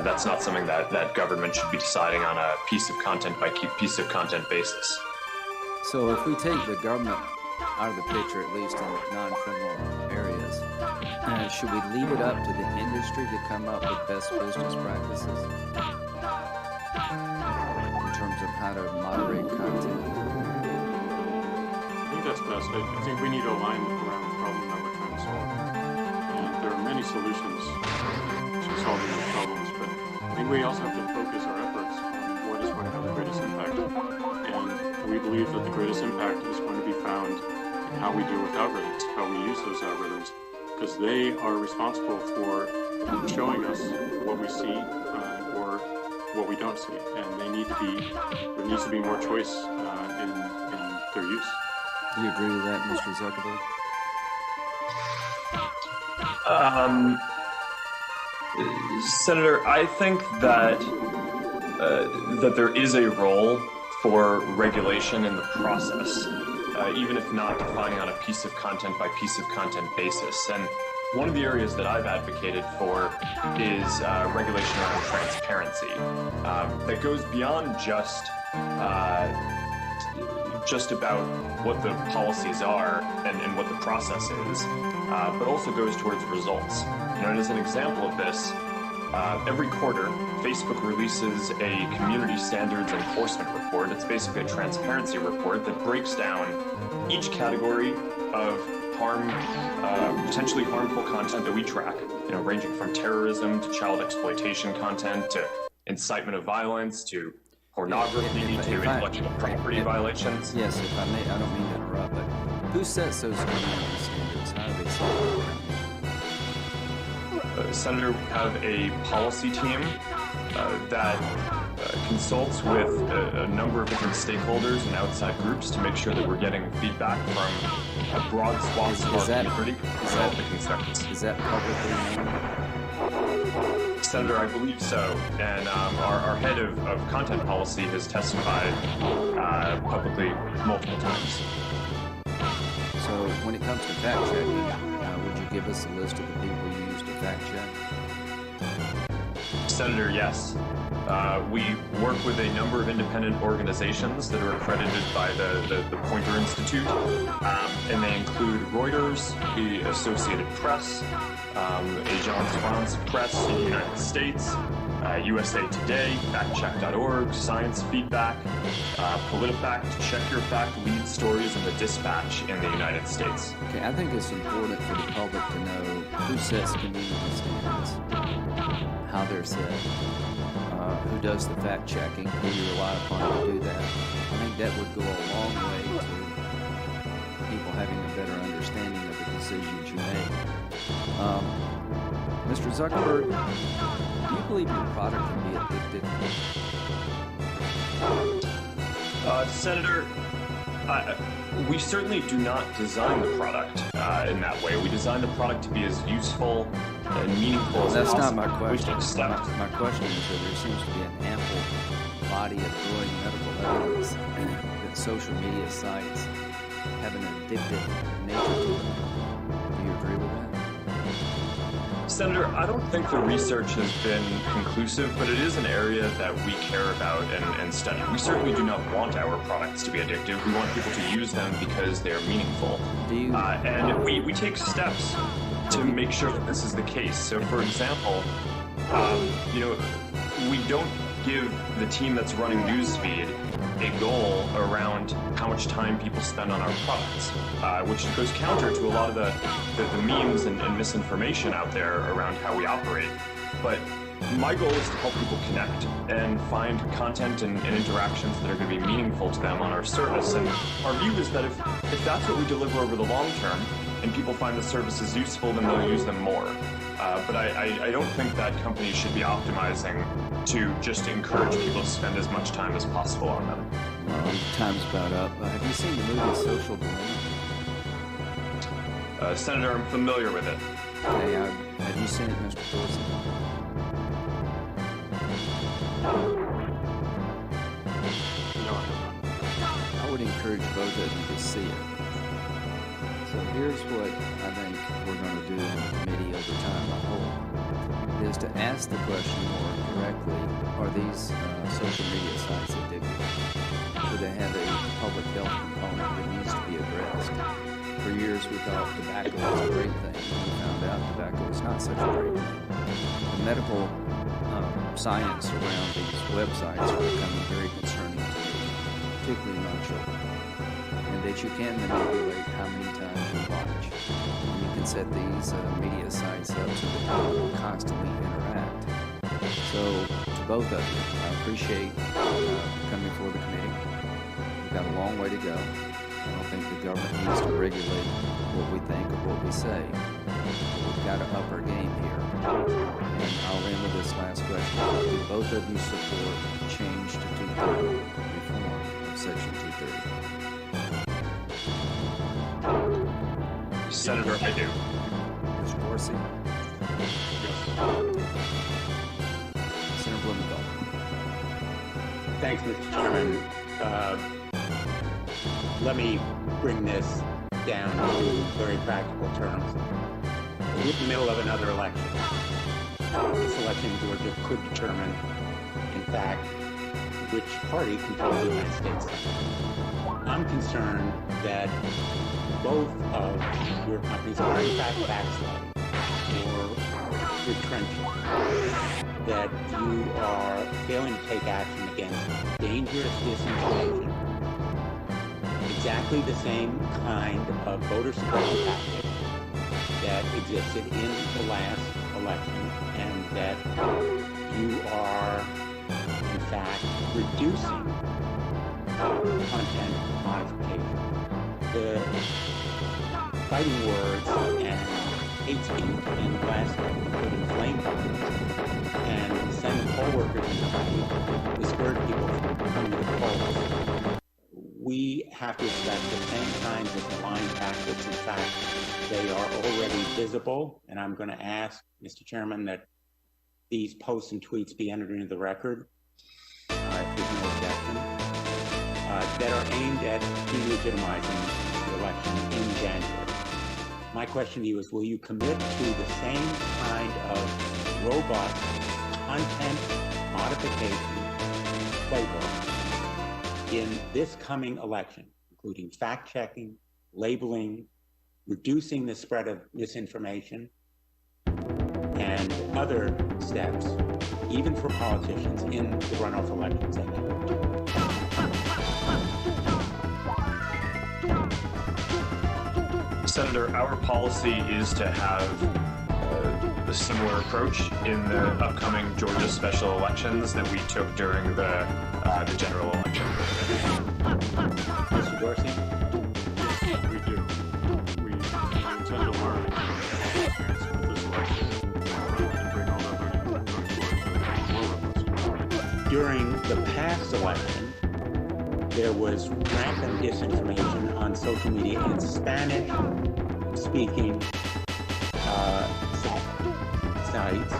Speaker 6: that's not something that government should be deciding on a piece of content by piece of content basis.
Speaker 3: So if we take the government out of the picture, at least in non-criminal areas, should we leave it up to the industry to come up with best business practices in terms of how to moderate content?
Speaker 5: I think that's best. I think we need to align around the problem that we're trying to solve. And there are many solutions to solving those problems, but I think we also have to focus our efforts on what is going to have the greatest impact. And we believe that the greatest impact is going to be found in how we deal with algorithms, how we use those algorithms, because they are responsible for showing us what we see or what we don't see. And there needs to be more choice in their use.
Speaker 3: Do you agree with that, Mr. Zuckerberg?
Speaker 6: Senator, I think that there is a role for regulation in the process, even if not defining on a piece of content by piece of content basis. And one of the areas that I've advocated for is regulation around transparency that goes beyond just about what the policies are and what the process is, but also goes towards results. And as an example of this, every quarter, Facebook releases a community standards enforcement report. It's basically a transparency report that breaks down each category of potentially harmful content that we track, ranging from terrorism to child exploitation content to incitement of violence to pornography to intellectual property violations.
Speaker 3: Yes, if I may, I don't mean to interrupt, but who sets those community standards? How do they set them?
Speaker 6: Senator, we have a policy team that consults with a number of different stakeholders and outside groups to make sure that we're getting feedback from a broad swath of our community for all the concerns.
Speaker 3: Is that publicly known?
Speaker 6: Senator, I believe so. And our head of content policy has testified publicly multiple times.
Speaker 3: So when it comes to fact checking, would you give us a list of the people you use to fact check?
Speaker 6: Senator, yes. We work with a number of independent organizations that are accredited by the Poynter Institute, and they include Reuters, the Associated Press, Agence France Press in the United States, USA Today, factcheck.org, Science Feedback, PolitiFact, Check Your Fact lead stories in the Dispatch in the United States.
Speaker 3: Okay, I think it's important for the public to know who sets community standards, how they're set, who does the fact checking, who you rely upon to do that. I think that would go a long way to people having a better understanding of the decisions you make. Mr. Zuckerberg, do you believe your product can be addictive?
Speaker 6: Senator, we certainly do not design the product in that way. We design the product to be as useful and meaningful as
Speaker 3: That's
Speaker 6: possible.
Speaker 3: not my question.
Speaker 6: We take steps.
Speaker 3: My question is that there seems to be an ample body of growing medical evidence that social media sites have an addictive nature to them. Do you agree with that?
Speaker 6: Senator, I don't think the research has been conclusive, but it is an area that we care about and study. We certainly do not want our products to be addictive. We want people to use them because they are meaningful.
Speaker 3: Do you?
Speaker 6: And we take steps to make sure that this is the case. So, for example, we don't give the team that's running Newsfeed a goal around how much time people spend on our products, which goes counter to a lot of the memes and misinformation out there around how we operate. But my goal is to help people connect and find content and interactions that are going to be meaningful to them on our service. And our view is that if that's what we deliver over the long term and people find the services useful, then they'll use them more. But I don't think that companies should be optimizing to just encourage people to spend as much time as possible on them.
Speaker 3: Well, time's about up. Have you seen the movie Social Dilemma?
Speaker 6: Senator, I'm familiar with it.
Speaker 3: Hey, have you seen it, Mr. Dorsey?
Speaker 5: No,
Speaker 3: I would encourage both of you to see it. So here's what I think we're going to do in the committee over time, I hope, is to ask the question more directly, are these social media sites addictive? Do they have a public health component that needs to be addressed? For years we thought tobacco was a great thing, and we found out tobacco is not such a great thing. The medical science around these websites are becoming very concerning to me, particularly among children. And that you can manipulate how many times you watch. And you can set these media sites up so that people will constantly interact. So, to both of you, I appreciate coming before the committee. We've got a long way to go. I don't think the government needs to regulate what we think or what we say. We've got to up our game here. And I'll end with this last question. Do both of you support change to 230, reform of Section 230?
Speaker 6: Senator, I do.
Speaker 3: Mr. Dorsey? Senator Blumenthal?
Speaker 4: Thanks, Mr. Chairman. Let me bring this down to very practical terms. We're in the middle of another election. This election in Georgia could determine, in fact, which party controls the United States Senate. I'm concerned that both of your companies are in fact backsliding or retrenching, that you are failing to take action against dangerous disinformation, exactly the same kind of voter suppression tactic that existed in the last election, and that you are in fact reducing content modification. The fighting words and hate speech in the last one, including flame comments, and sending poll workers into hiding, discourage people from coming to the polls. We have to expect the same kinds of malign tactics. In fact, they are already visible, and I'm going to ask, Mr. Chairman, that these posts and tweets be entered into the record, if there's no objection, that are aimed at delegitimizing the election in January. My question to you is, will you commit to the same kind of robust content modification playbook in this coming election, including fact-checking, labeling, reducing the spread of misinformation, and other steps, even for politicians in the runoff elections ahead.
Speaker 6: Senator, our policy is to have a similar approach in the upcoming Georgia special elections that we took during the general election.
Speaker 4: Mr. Dorsey?
Speaker 5: Yes, we do. We intend to learn from the experience with this election and bring all that learning going forward.
Speaker 4: During the past election, there was rampant disinformation on social media in Spanish-speaking sites,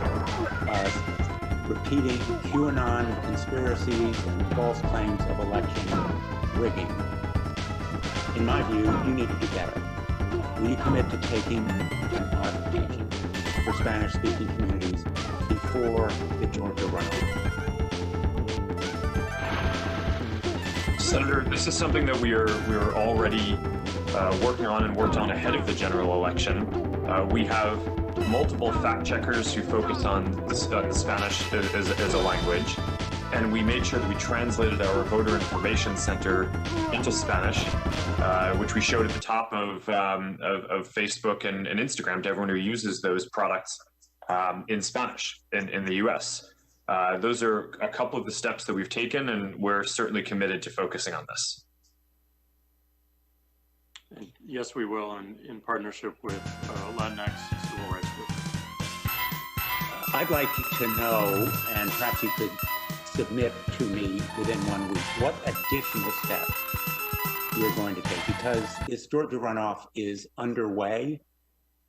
Speaker 4: repeating QAnon conspiracies and false claims of election rigging. In my view, you need to do better. Will you commit to taking an modification for Spanish-speaking communities before the Georgia runoff?
Speaker 6: Senator, this is something that we are already working on and worked on ahead of the general election. We have multiple fact checkers who focus on the Spanish as a language, and we made sure that we translated our voter information center into Spanish, which we showed at the top of Facebook and Instagram to everyone who uses those products in Spanish in the U.S. Those are a couple of the steps that we've taken, and we're certainly committed to focusing on this.
Speaker 5: And yes, we will, in partnership with Latinx civil rights groups.
Speaker 4: I'd like to know, and perhaps you could submit to me within 1 week, what additional steps you're going to take, because this Georgia runoff is underway,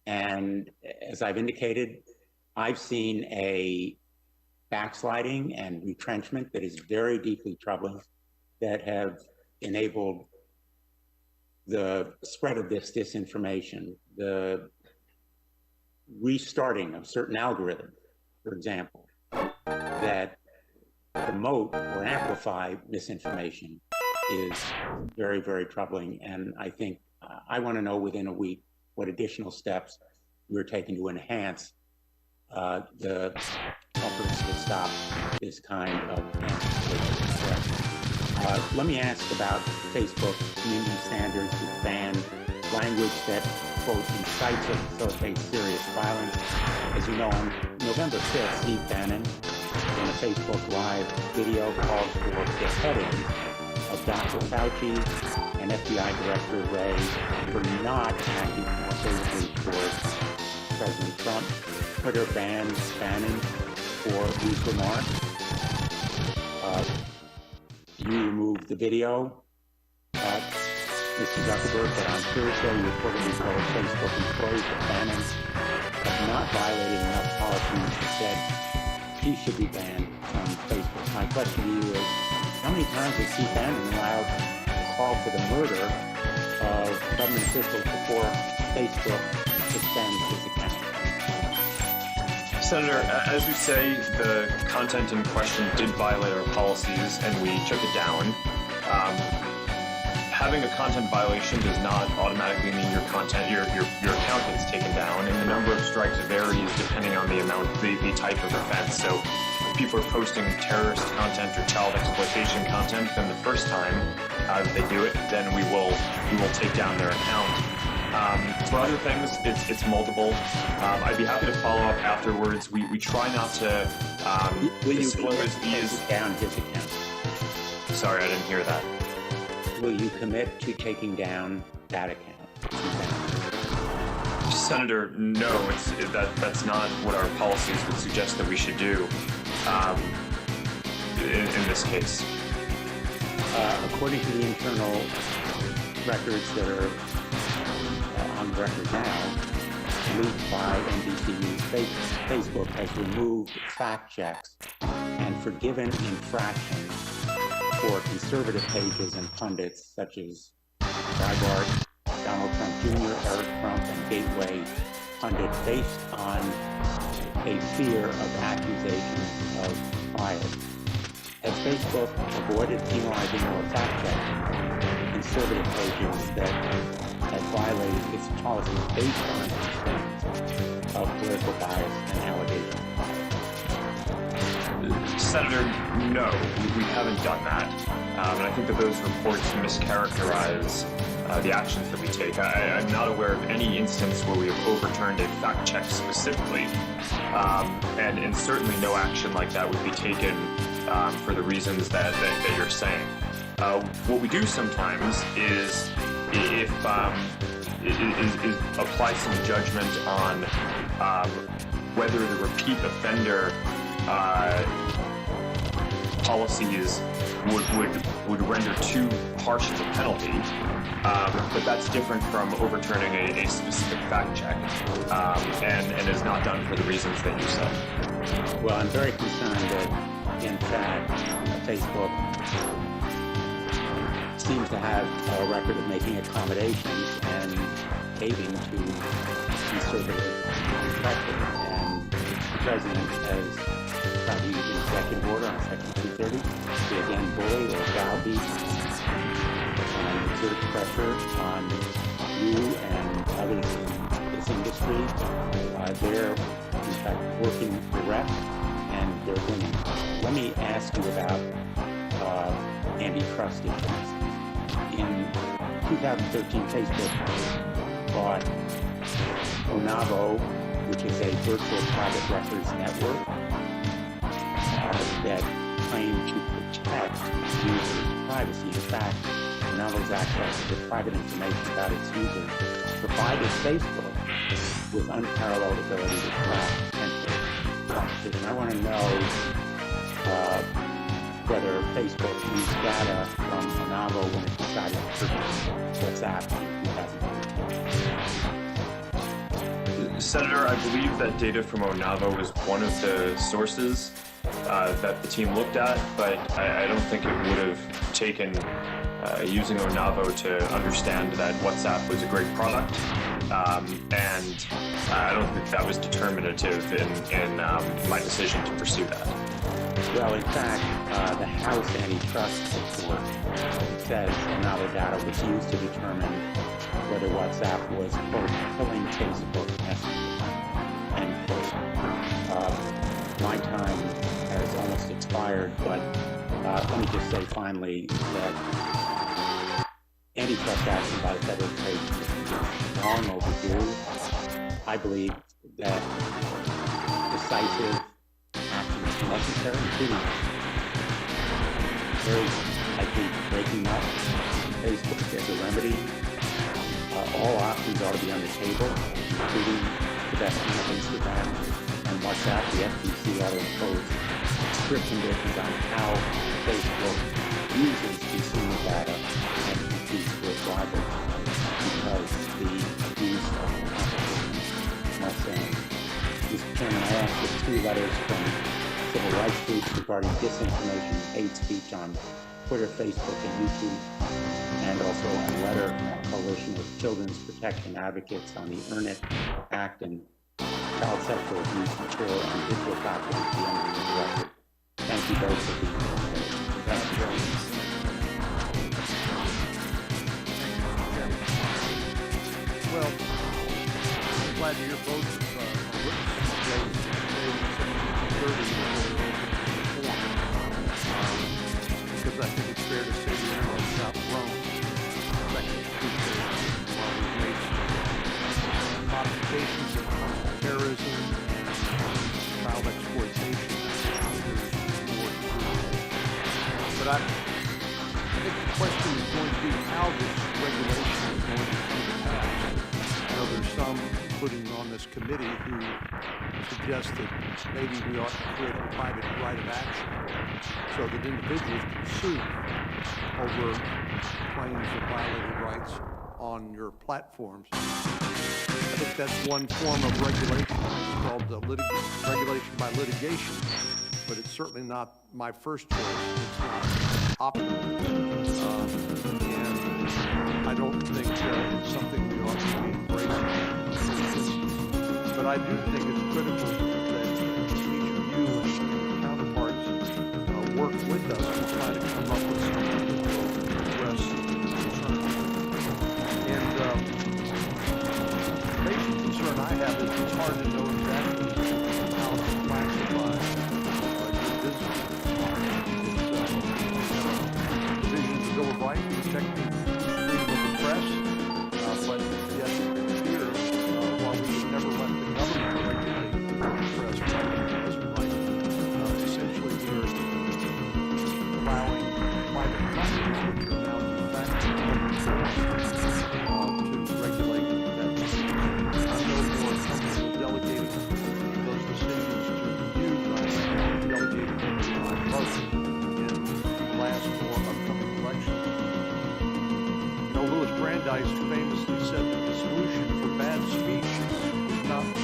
Speaker 4: and as I've indicated, I've seen a backsliding and retrenchment that is very deeply troubling, that have enabled the spread of this disinformation, the restarting of certain algorithms, for example, that promote or amplify misinformation is very, very troubling. And I think I want to know within a week what additional steps we're taking to enhance the efforts to stop this kind of anti-state. Let me ask about Facebook community standards that ban language that, quote, incites or facilitates serious violence. As you know, on November 5th, Steve Bannon, in a Facebook Live video, called for the beheading of Dr. Fauci and FBI Director Wray for not acting more favorably towards President Trump. Twitter banned Bannon for these remarks. You removed the video, Mr. Zuckerberg, but on Thursday you reportedly told Facebook employees that Bannon has not violated enough policies and said he should be banned from Facebook. My question to you is, how many times has Steve Bannon allowed a call for the murder of government officials before Facebook suspends his account?
Speaker 6: Senator, as you say, the content in question did violate our policies, and we took it down. Having a content violation does not automatically mean your account is taken down, and the number of strikes varies depending on the type of offense. So if people are posting terrorist content or child exploitation content, then the first time that they do it, then we will take down their account. For other things, it's multiple. I'd be happy to follow up afterwards. We try not to disclose these.
Speaker 4: Down his account.
Speaker 6: Sorry, I didn't hear that.
Speaker 4: Will you commit to taking down that account?
Speaker 6: Senator, no, that's not what our policies would suggest that we should do in this case.
Speaker 4: According to the internal records that are on record now, leaked by NBC News, Facebook has removed fact checks and forgiven infractions for conservative pages and pundits such as Breitbart, Donald Trump Jr., Eric Trump, and Gateway Pundit, based on a fear of accusations of bias. Has Facebook avoided penalizing or fact-checking conservative pages that have violated its policies based on concerns of political bias and allegations of bias?
Speaker 6: Senator, no, we haven't done that. And I think that those reports mischaracterize the actions that we take. I'm not aware of any instance where we have overturned a fact check specifically. And certainly no action like that would be taken for the reasons that you're saying. What we do sometimes is apply some judgment on whether the repeat offender policies would render too harsh of a penalty, but that's different from overturning a specific fact check, and is not done for the reasons that you said.
Speaker 4: Well, I'm very concerned that, in fact, Facebook seems to have a record of making accommodations and caving to conservative perspective. And the president has tried to use an executive order on Section 230 to again bully or browbeat and exert pressure on you and others in this industry. They're, in fact, working direct and they're winning. Let me ask you about antitrust issues. In 2013, Facebook bought Onavo, which is a virtual private records network that claimed to protect users' privacy. In fact, Onavo's access to private information about its users provided Facebook with unparalleled ability to track potential competition. I want to know whether Facebook used data from Onavo when it decided to purchase WhatsApp in 2013.
Speaker 6: Senator, I believe that data from Onavo was one of the sources that the team looked at, but I don't think it would have taken using Onavo to understand that WhatsApp was a great product, and I don't think that was determinative in my decision to pursue that.
Speaker 4: Well, in fact, the House antitrust report says Onavo data was used to determine whether WhatsApp was, quote, killing Facebook messages, end quote. My time has almost expired, but let me just say finally that antitrust action by the Federal Trade Commission is long overdue. I believe that decisive action is necessary, including very likely breaking up Facebook as a remedy. All options ought to be on the table, including the best of Instagram and WhatsApp. The FTC ought to impose strict conditions on how Facebook uses consumer data and competes with rivals, because the abuse of competition must end. Mr. Chairman, I asked for 2 letters from civil rights groups regarding disinformation and hate speech on Twitter, Facebook, and YouTube, and also a letter from a coalition of children's protection advocates on the Internet Act and child sexual abuse material on digital platforms beyond the record. Thank you both for being here. Thank you.
Speaker 1: Well, I'm glad to hear both because I think it's fair to say the Internet's outgrown Section 230 while we've made some modifications that come to terrorism and child exploitation. There's more to do. But I think the question is going to be how this regulation is going to come to pass. I know there's some, including on this committee, who suggest that maybe we ought to create a private right of action so that individuals can sue over claims of violated rights on your platforms. I think that's one form of regulation. It's called regulation by litigation, but it's certainly not my first choice. It's not optimal. And I don't think it's something we ought to be embracing. But I do think it's critical that each of you and your counterparts work with us to try to come up with something that will address the concern. And the basic concern I have is it's hard to know exactly how to classify your business.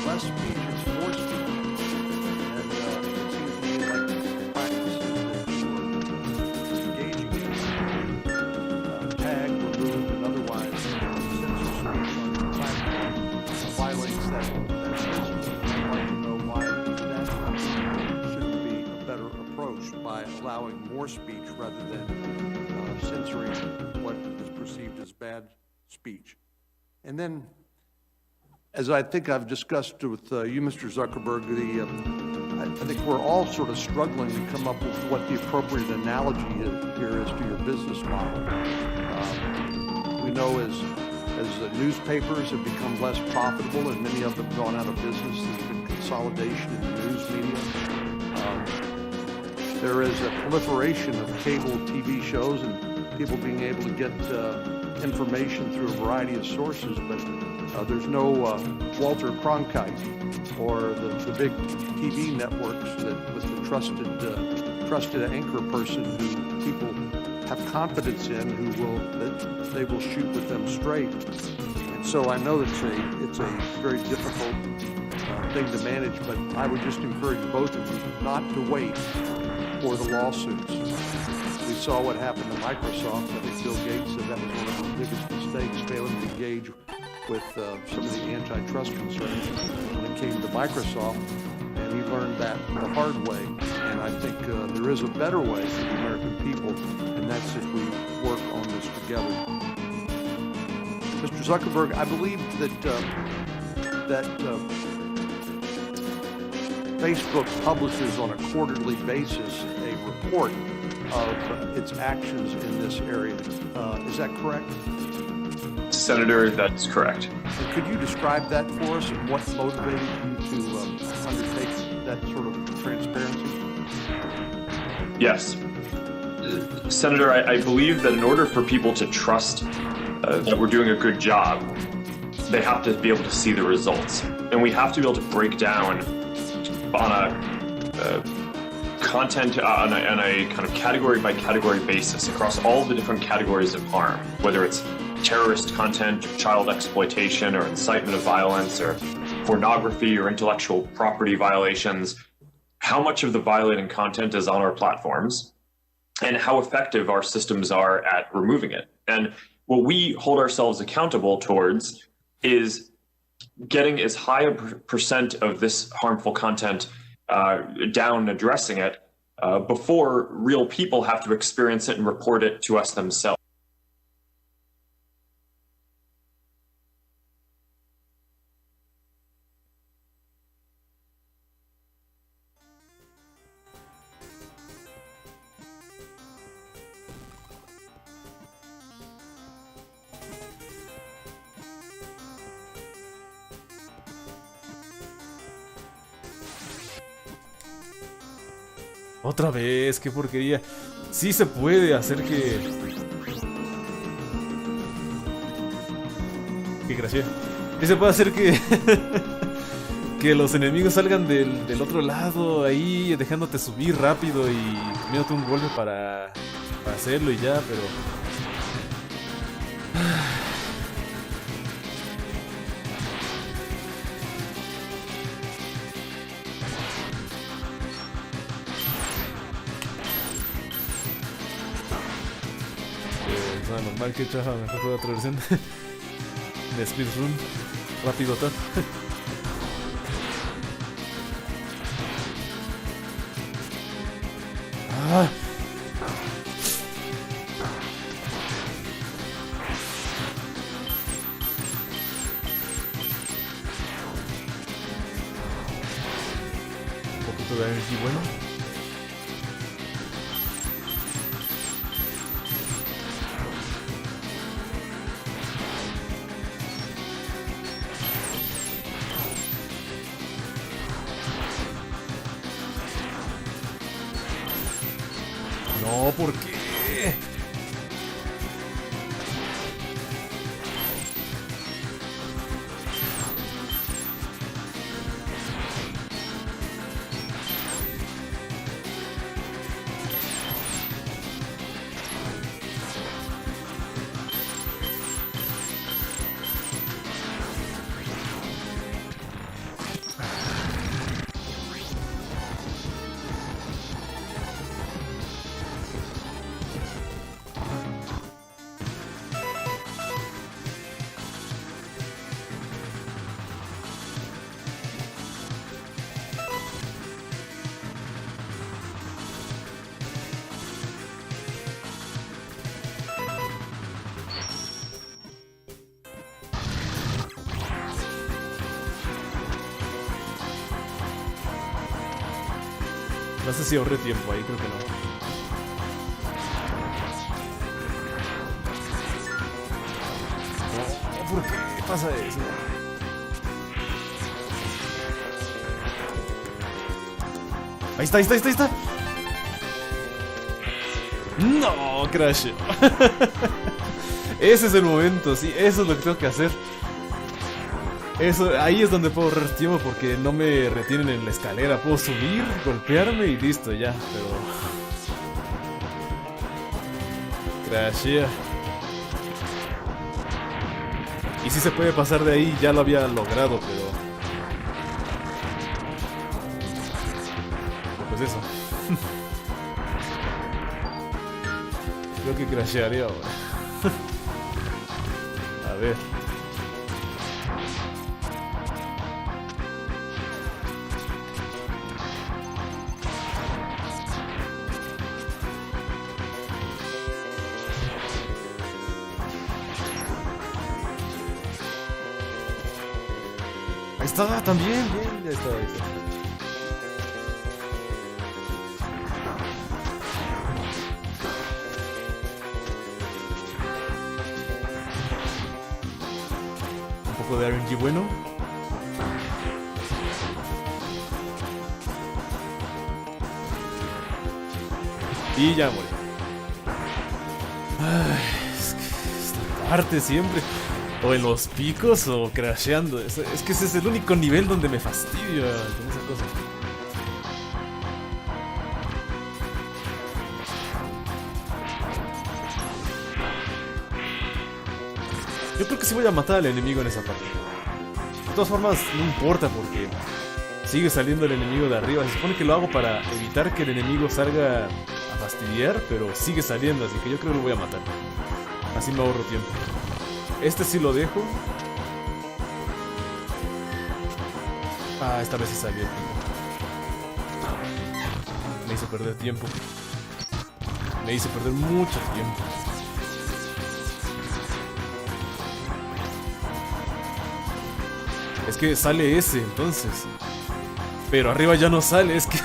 Speaker 1: less speech, it's more speech. And it seems to me like the practices that you are engaging in, tag, remove, and otherwise censor speech on your platform violates that principle. I'd like to know why that shouldn't be a better approach by allowing more speech rather than censoring what is perceived as bad speech. And then, as I think I've discussed with you, Mr. Zuckerberg, I think we're all sort of struggling to come up with what the appropriate analogy here is to your business model. We know as newspapers have become less profitable and many of them have gone out of business, there's been consolidation in the news media. There is a proliferation of cable TV shows and people being able to get information through a variety of sources, but there's no Walter Cronkite or the big TV networks that with the trusted anchor person who people have confidence in, that they will shoot with them straight. And so I know it's a very difficult thing to manage, but I would just encourage both of you not to wait for the lawsuits. We saw what happened to Microsoft. I think Bill Gates said that was one of the biggest mistakes, failing to engage with some of the antitrust concerns when it came to Microsoft, and he learned that the hard way. And I think there is a better way for the American people, and that's if we work on this together. Mr. Zuckerberg, I believe that Facebook publishes on a quarterly basis a report of its actions in this area. Is that correct?
Speaker 6: Senator, that's correct.
Speaker 1: And could you describe that for us and what motivated you to undertake that sort of transparency?
Speaker 6: Yes. Senator, I believe that in order for people to trust that we're doing a good job, they have to be able to see the results. And we have to be able to break down on a content on a kind of category by category basis across all the different categories of harm, whether it's terrorist content, or child exploitation, or incitement of violence, or pornography, or intellectual property violations, how much of the violating content is on our platforms, and how effective our systems are at removing it. And what we hold ourselves accountable towards is getting as high a percent of this harmful content down, addressing it, before real people have to experience it and report it to us themselves.
Speaker 7: Otra vez, qué porquería. Sí se puede hacer que... Qué gracia. Sí se puede hacer que... que los enemigos salgan del otro lado ahí, dejándote subir rápido y poniéndote un golpe para hacerlo y ya, pero... normal que chafa, mejor juego otra versión de speedrun rápido todo. Ah. Un poquito de energy bueno. No, ¿por qué? No sé si ahorré tiempo ahí, creo que no. ¿Por qué pasa eso? Ahí está, ahí está, ahí está, ahí está. No, crash. Ese es el momento, sí, eso es lo que tengo que hacer. Eso, ahí es donde puedo ahorrar tiempo porque no me retienen en la escalera. Puedo subir, golpearme y listo, ya, pero... Crashea. Y si se puede pasar de ahí, ya lo había logrado, pero... Pues eso. Creo que crashearía ahora. A ver. Ahí está, también, bien, ya está, ahí está. Un poco de RNG bueno. Y ya morí. Ay, es que esta parte siempre... O en los picos o crasheando. Es que ese es el único nivel donde me fastidio con esa cosa. Yo creo que sí voy a matar al enemigo en esa parte. De todas formas, no importa porque sigue saliendo el enemigo de arriba. Se supone que lo hago para evitar que el enemigo salga a fastidiar, pero sigue saliendo, así que yo creo que lo voy a matar. Así me ahorro tiempo. Este sí lo dejo. Ah, esta vez sí salió el pico. Me hizo perder tiempo. Me hizo perder mucho tiempo. Es que sale ese, entonces. Pero arriba ya no sale, es que...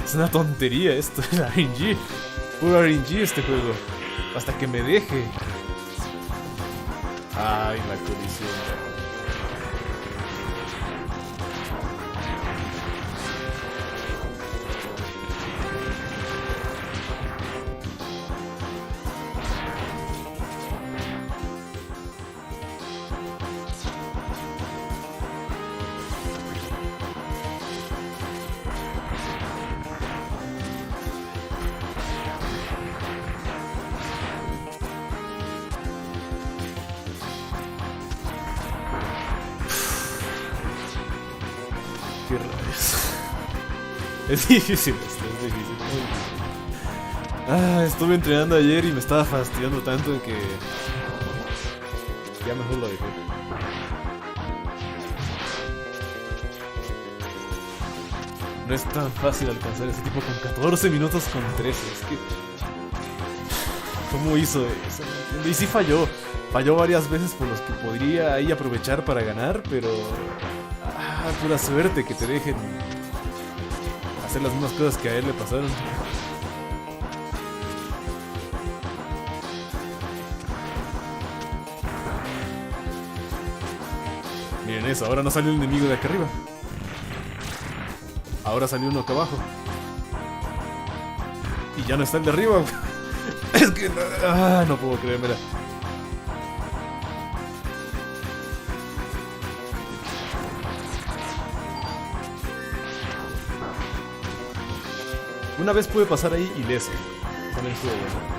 Speaker 7: Es una tontería esto, es RNG. Puro RNG este juego. Hasta que me deje. Ay, la colisión. Qué rayos. Es difícil esto, es difícil, muy difícil. Ah, estuve entrenando ayer y me estaba fastidiando tanto que... Ya mejor lo dejé. No es tan fácil alcanzar ese tipo con 14 minutos con 13. Es que... ¿Cómo hizo eso? Y sí falló. Falló varias veces por los que podría ahí aprovechar para ganar, pero... pura suerte que te dejen hacer las mismas cosas que a él le pasaron. Miren eso, ahora no salió el enemigo de acá arriba. Ahora salió uno acá abajo. Y ya no está el de arriba. Es que no puedo creérmela. Una vez pude pasar ahí ileso. También estuvo bueno.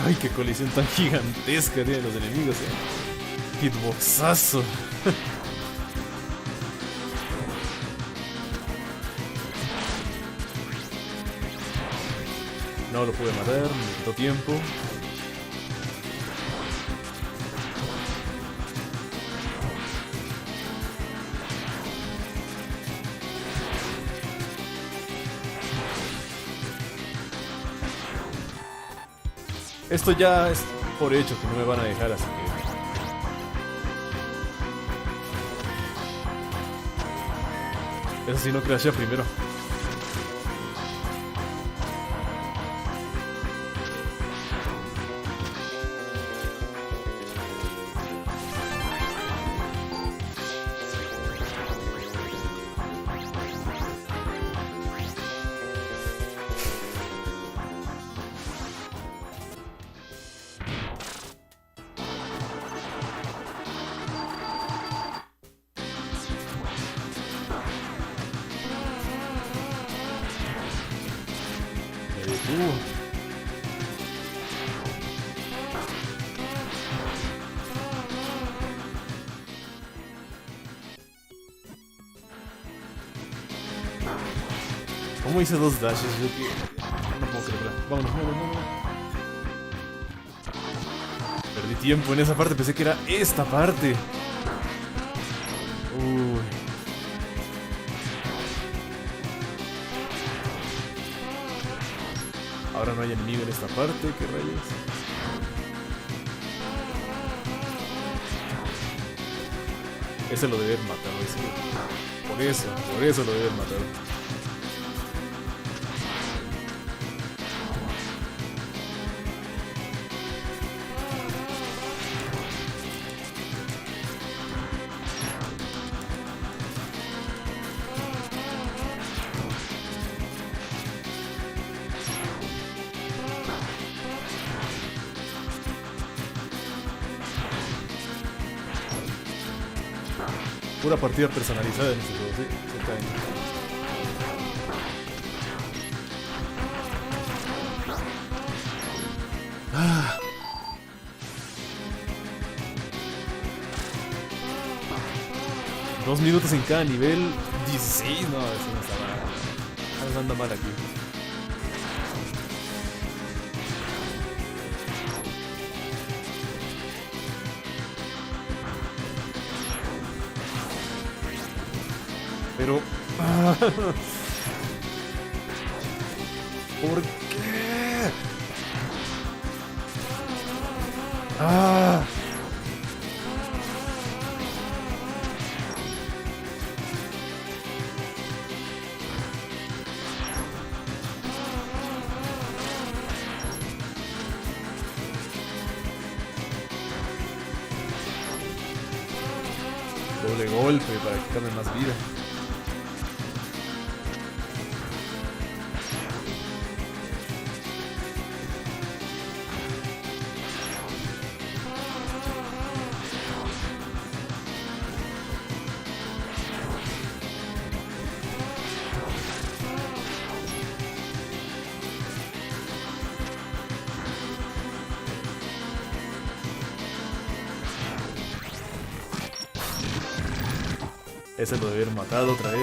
Speaker 7: Ay, qué colisión tan gigantesca tienen los enemigos, Hitboxazo. No lo pude matar, me quitó tiempo. Esto ya es por hecho que no me van a dejar, así que... Eso sí, no crashea primero. ¿Cómo hice 2 dashes? Yo que... No puedo creerla. Vámonos, vámonos. Perdí tiempo en esa parte, pensé que era esta parte. Uy. Ahora no hay enemigo en esta parte, ¿qué rayos? Ese lo deben matar, ¿no? Por eso lo deben matar. Pura partida personalizada en este juego, sí, exactamente. Ah. Dos minutos en cada nivel. 16, no, eso no está mal. Algo anda mal aquí. Pero... ¿por qué? ¡Ah! Doble golpe para quitarme más vida. Ese lo debe haber matado otra vez.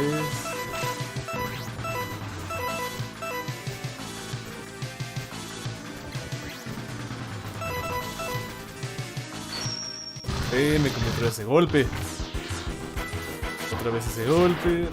Speaker 7: Me comió otra vez ese golpe. Otra vez ese golpe.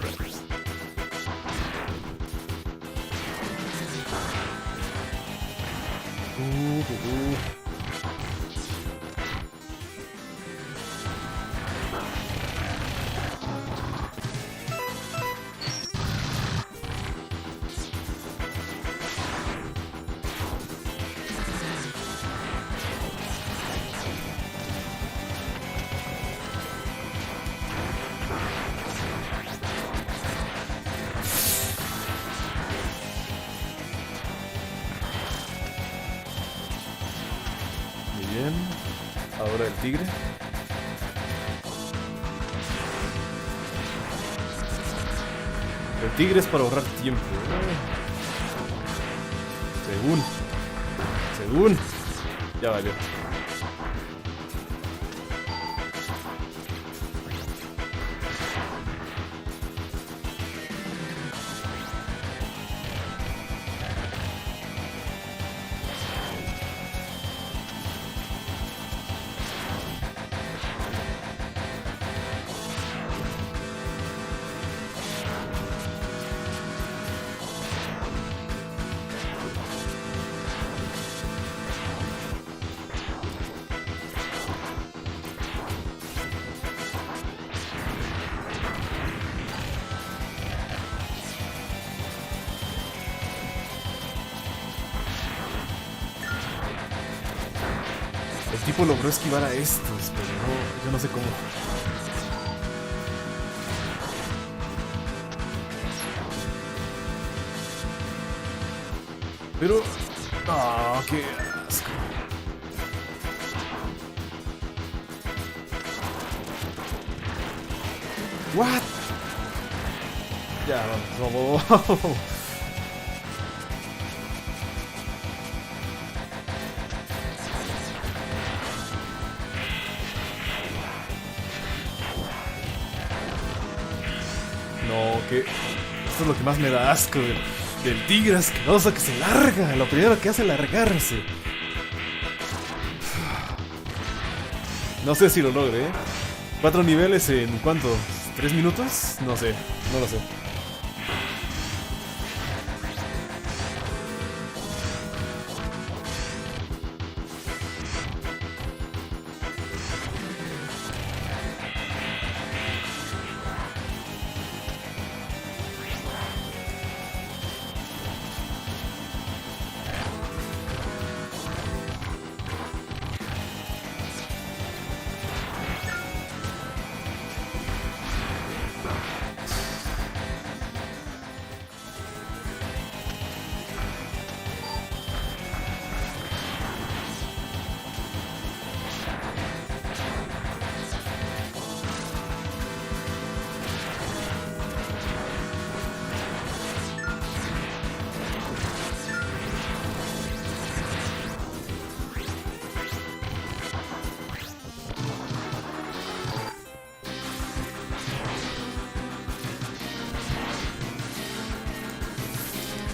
Speaker 7: Bien, ahora el tigre. El tigre es para ahorrar tiempo. Según. Ya valió. tipo logró esquivar a estos, pero no, yo no sé cómo. Pero... ¡ah, qué asco! ¿What? Ya, vamos. No, que... esto es lo que más me da asco del tigre asqueroso que se larga. Lo primero que hace es largarse. No sé si lo logre, ¿eh? 4 niveles en ¿cuánto? ¿3 minutos? No sé, no lo sé.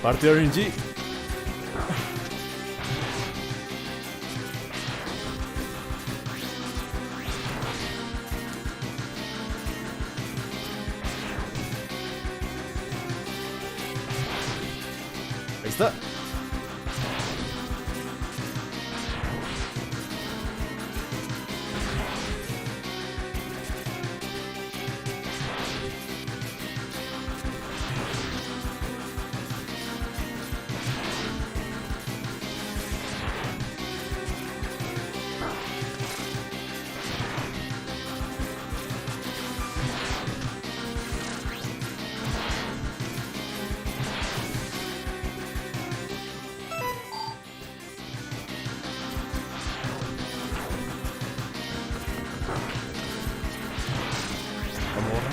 Speaker 7: Parte RNG. Ahí está.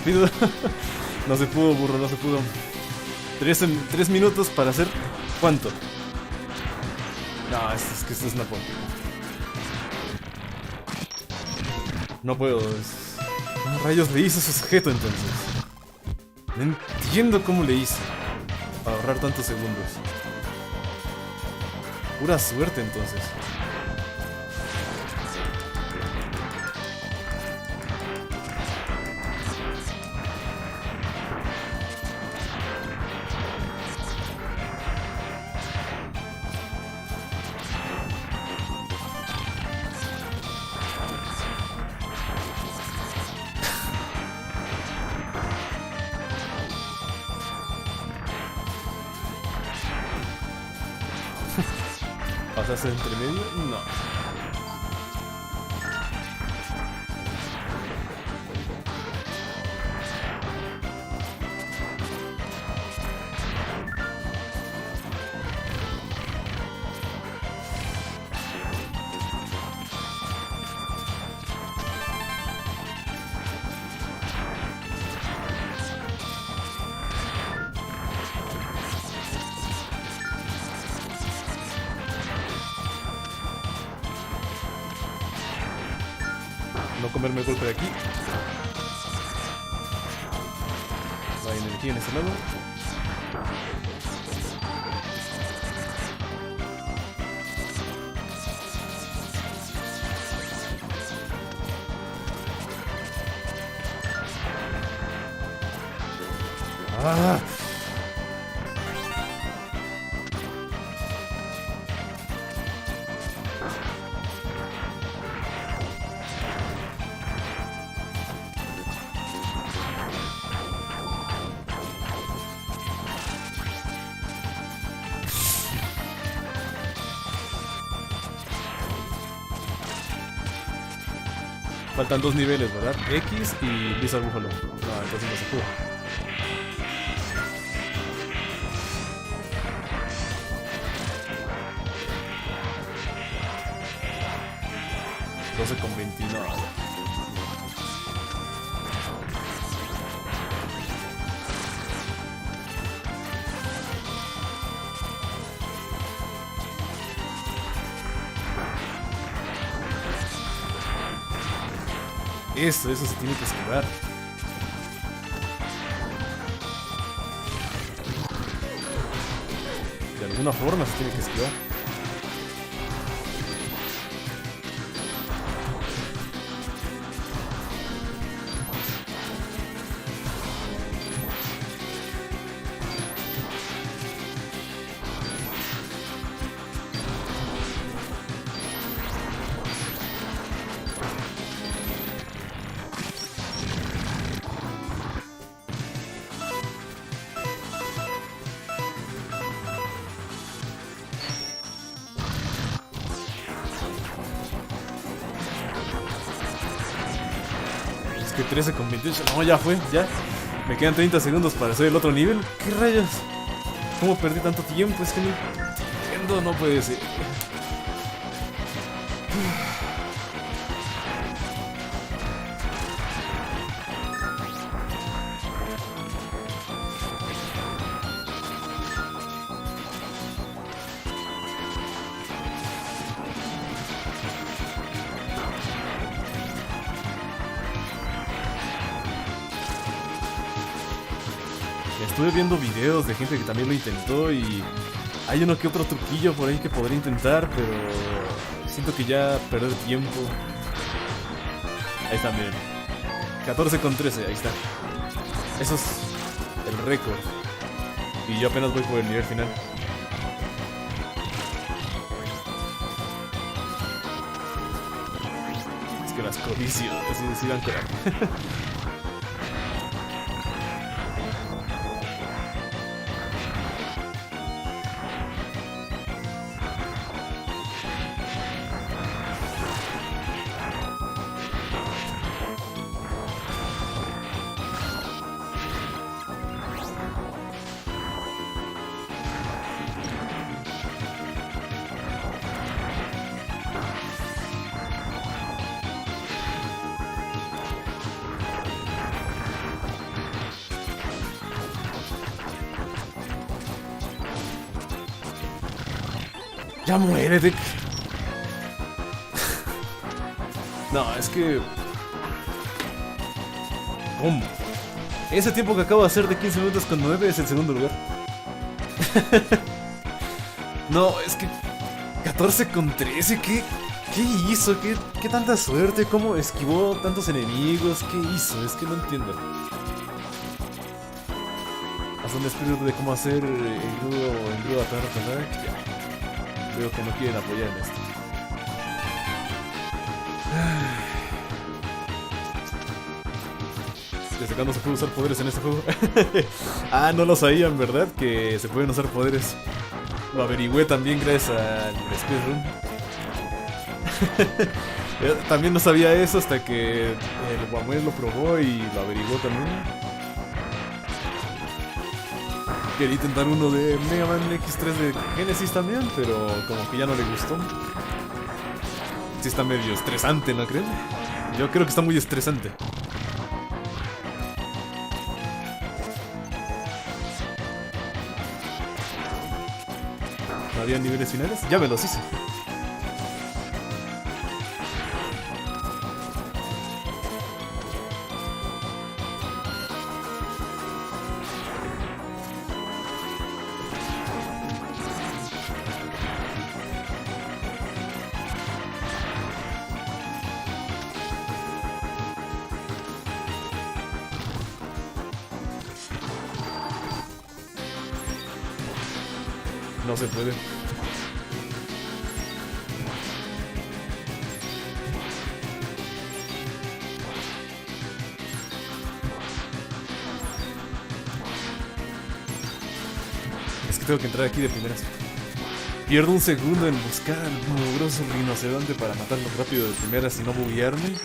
Speaker 7: Rápido. No se pudo, burro, no se pudo. 3 minutos para hacer... ¿cuánto? No, es que esto es una pompa. No puedo. ¿Cómo rayos le hizo ese sujeto entonces? No entiendo cómo le hizo para ahorrar tantos segundos. Pura suerte entonces. ¿Pasas entre medio? No. No comerme el golpe de aquí. No hay energía en este lado. ¡Ah! Faltan 2 niveles, ¿verdad? X y Blizzard Buffalo. No, entonces no se pudo. Con 29. Eso se tiene que esquivar. De alguna forma se tiene que esquivar. Que 13 con 28. No, ya fue, ya. Me quedan 30 segundos para hacer el otro nivel. ¿Qué rayos? ¿Cómo perdí tanto tiempo? Es que no entiendo, no puede ser. Estuve viendo videos de gente que también lo intentó y hay uno que otro truquillo por ahí que podría intentar, pero siento que ya perder tiempo. Ahí está, miren. 14 con 13, ahí está. Eso es el récord. Y yo apenas voy por el nivel final. Es que las codicio, así dan coraje. Ya muérete. No, es que... ¿Cómo? Ese tiempo que acabo de hacer de 15 minutos con 9 es el segundo lugar. No, es que... 14 con 13, ¿qué hizo? ¿Qué tanta suerte? ¿Cómo esquivó tantos enemigos? ¿Qué hizo? Es que no entiendo. Hasta un espíritu de cómo hacer engrudo attack. Ya. Veo que no quieren apoyar en esto. ¿Desde cuándo se puede usar poderes en este juego? Ah, no lo sabían, ¿verdad? Que se pueden usar poderes. Lo averigüé también gracias al speedrun. También no sabía eso hasta que el Guamuel lo probó y lo averiguó también. Quería intentar uno de Mega Man X3 de Genesis también, pero como que ya no le gustó. Sí está medio estresante, ¿no creen? Yo creo que está muy estresante. ¿No había niveles finales? Ya me los hice. No se puede. Es que tengo que entrar aquí de primeras. Pierdo un segundo en buscar al mugroso rinoceronte para matarlo rápido de primeras y no buguearme.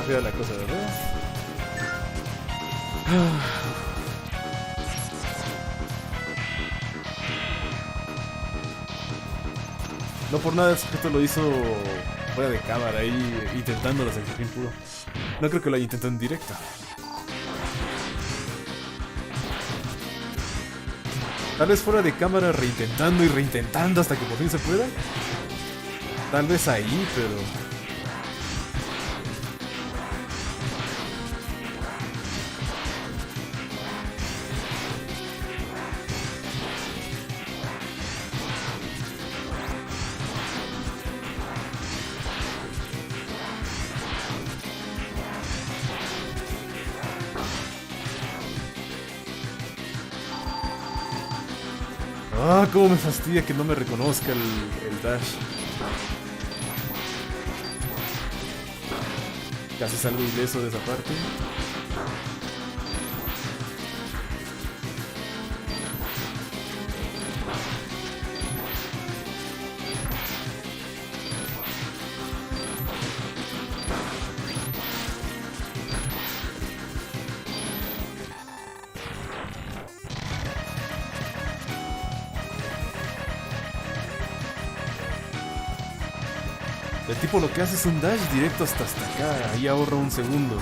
Speaker 7: fea la cosa, ¿verdad? No por nada el sujeto lo hizo fuera de cámara ahí intentándolo hasta el fin pudo. No creo que lo haya intentado en directo. Tal vez fuera de cámara reintentando y reintentando hasta que por fin se pueda. Tal vez ahí, pero... Ah, cómo me fastidia que no me reconozca el dash. Casi salgo ileso de esa parte. El tipo lo que hace es un dash directo hasta acá, ahí ahorra un segundo.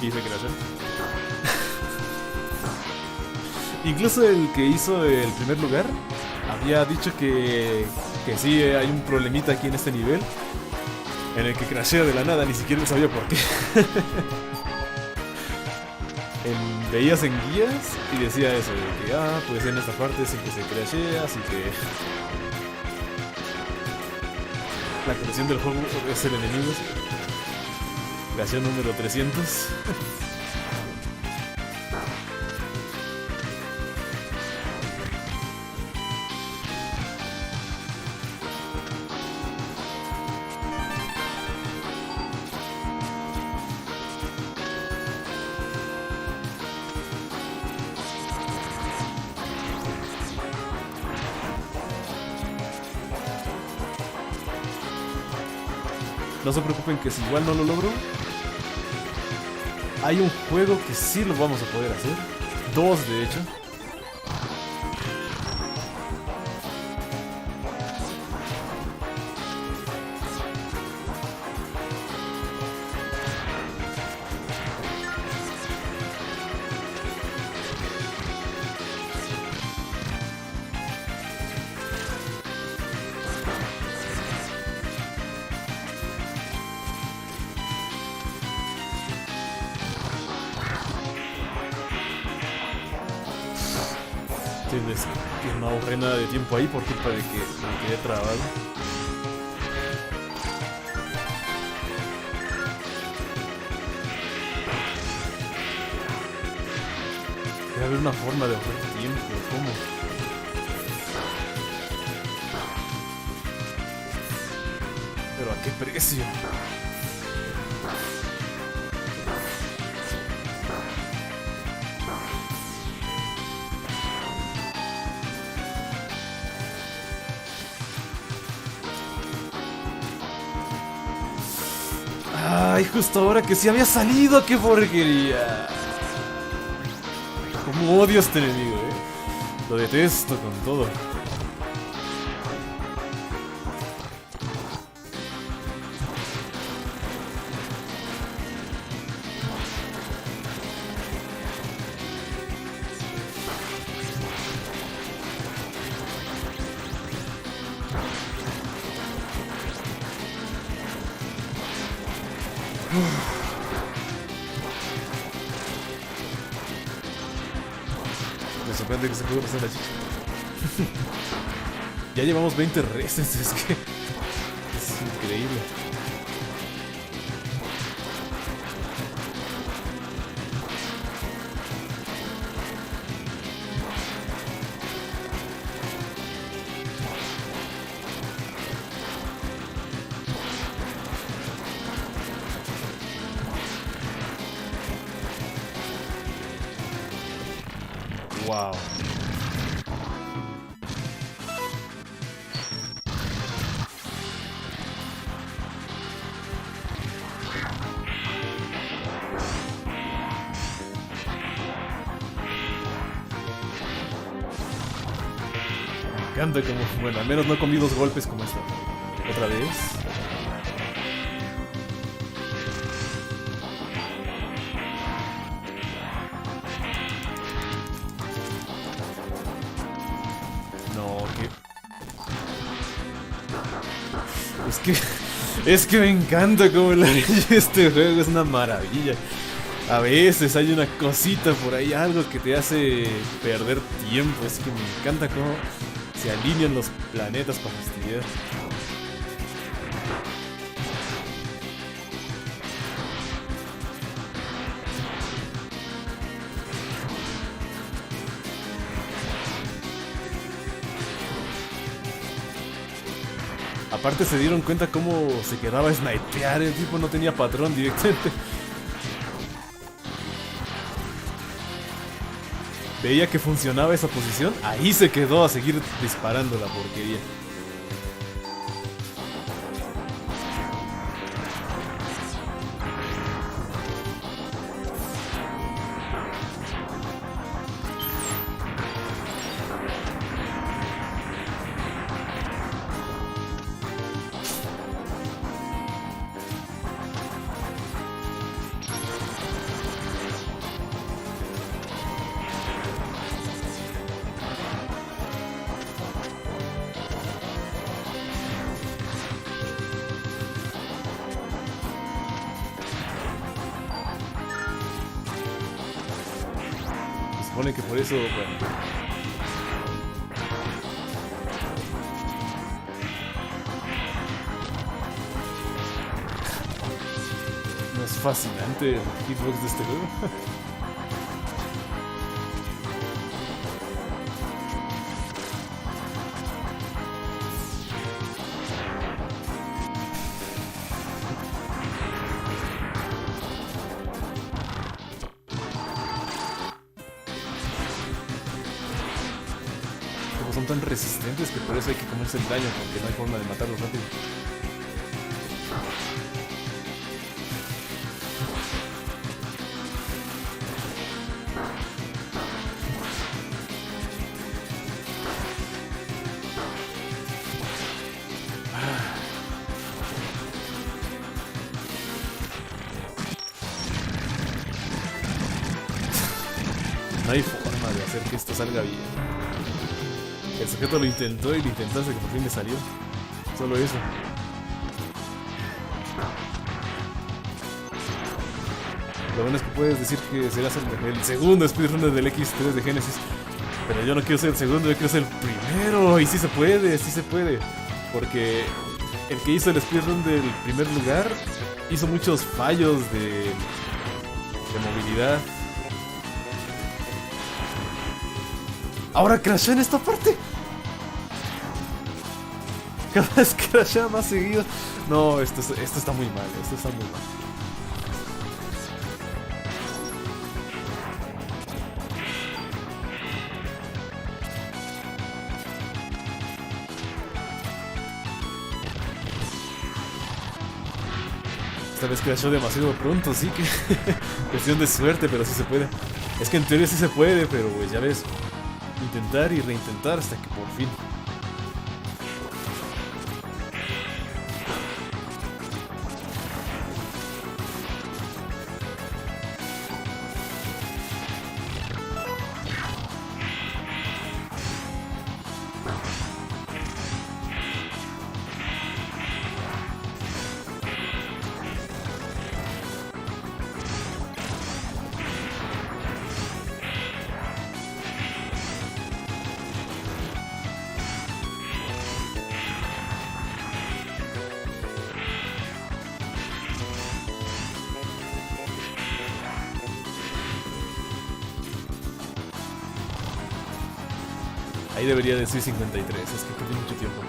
Speaker 7: Dice que incluso el que hizo el primer lugar había dicho que sí hay un problemita aquí en este nivel en el que crashea de la nada, ni siquiera él sabía por qué. Veías en guías y decía eso, de que pues en esta parte es el que se crashea, así que la creación del juego es el enemigo. Creación número 300. No se preocupen que si igual no lo logro, hay un juego que sí lo vamos a poder hacer. Dos, de hecho. Que no ahorré nada de tiempo ahí por culpa de que me quedé trabado. Debe haber una forma de ahorrar tiempo. ¿Cómo? ¿Pero a qué precio? Ay, justo ahora que sí había salido, qué porquería. Como odio a este enemigo, Lo detesto con todo. cuenta que ese juego no está en la chicha. Ya llevamos 20 reses, es que es increíble. Wow. Me encanta como, bueno, al menos no comí 2 golpes como esta. Otra vez. No, es que me encanta como este juego es una maravilla. A veces hay una cosita por ahí, algo que te hace perder tiempo. Es que me encanta cómo se alinean los planetas para fastidiar. Aparte se dieron cuenta cómo se quedaba a snipear, el tipo no tenía patrón directamente. Veía que funcionaba esa posición, ahí se quedó a seguir disparando la porquería. Supone que por eso, bueno. ¿No es fascinante el hitbox de este juego? Son tan resistentes que por eso hay que comerse el daño, porque no hay forma de matarlos rápido. No hay forma de hacer que esto salga bien. El sujeto lo intentó y lo intentó hasta que por fin le salió. Solo eso. Lo bueno es que puedes decir que serás el segundo speedrunner del X3 de Genesis. Pero yo no quiero ser el segundo, yo quiero ser el primero. Y sí se puede, sí se puede. Porque el que hizo el speedrun del primer lugar hizo muchos fallos de movilidad. Ahora crashó en esta parte. Cada vez crashea más seguido. No, esto está muy mal. Esto está muy mal. Esta vez crashó demasiado pronto, sí que cuestión de suerte, pero sí se puede. Es que en teoría sí se puede, pero pues ya ves. Intentar y reintentar hasta que por fin. Ahí debería decir 53, es que perdí mucho tiempo.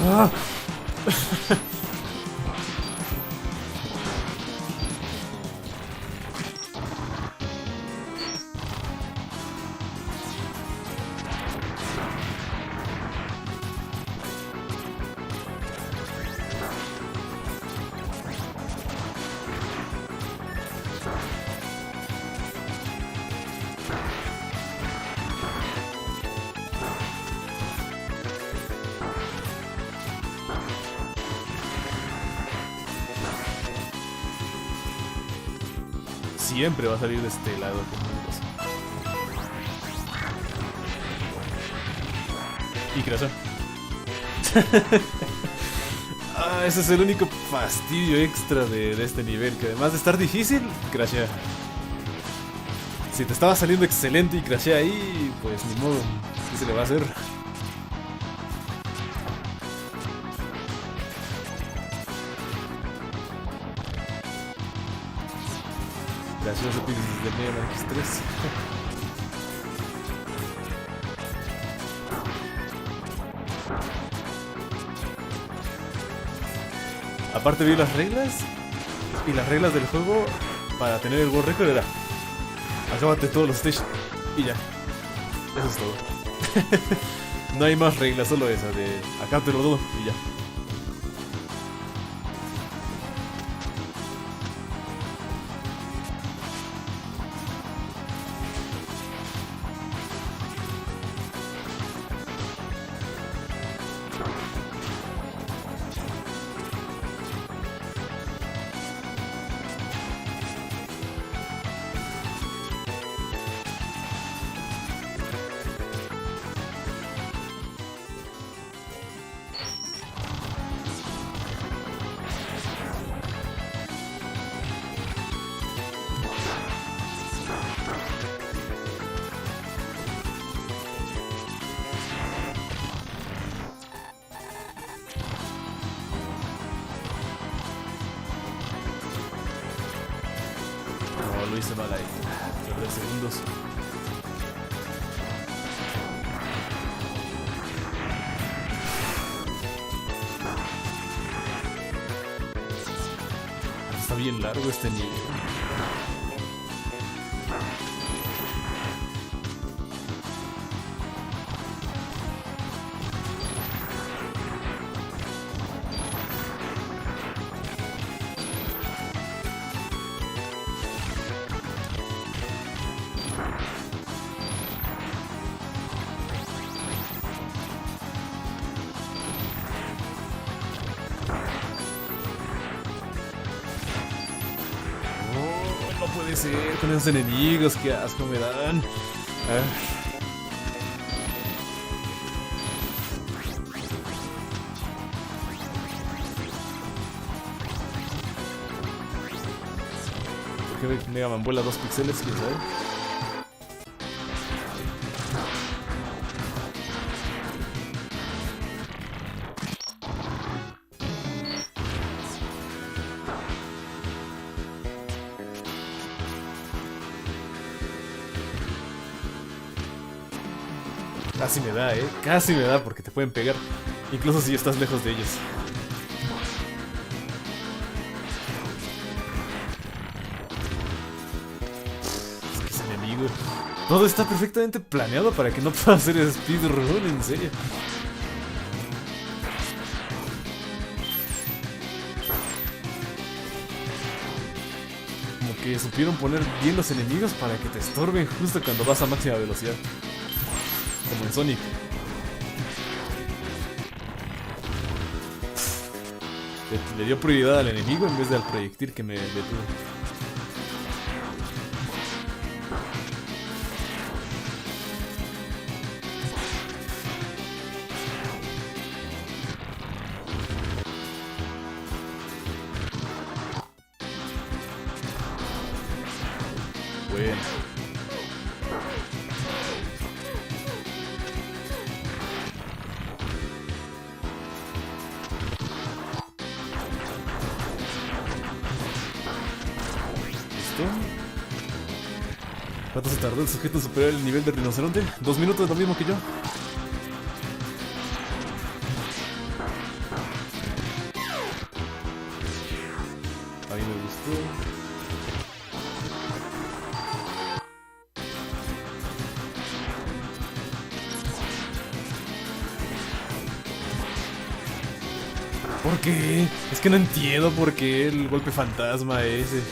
Speaker 7: ¡Ah! Siempre va a salir de este lado. Y crasha. Ese es el único fastidio extra de este nivel, que además de estar difícil, crashea. Si te estaba saliendo excelente y crashea ahí, pues ni modo, ¿qué se le va a hacer? Gracioso de medio X3. Aparte vi las reglas, y las reglas del juego para tener el World Record era: acábate todos los stages y ya. Eso es todo. No hay más reglas, solo esa de acábatelo todo y ya. Lo hice mal ahí. Perdí segundos. Está bien largo este nivel. No puede ser, con esos enemigos, qué asco me dan. ¿Por qué Mega Man vuela 2 píxeles? ¿Quién sabe? Casi me da, casi me da porque te pueden pegar, incluso si estás lejos de ellos. Es que ese enemigo... Todo está perfectamente planeado para que no pueda hacer speedrun, en serio. Como que supieron poner bien los enemigos para que te estorben justo cuando vas a máxima velocidad. Como en Sonic. Le dio prioridad al enemigo en vez de al proyectil que me detuvo. ¿Cuánto se tardó el sujeto en superar el nivel del rinoceronte? 2 minutos, lo mismo que yo. A mí me gustó. ¿Por qué? Es que no entiendo por qué el golpe fantasma ese.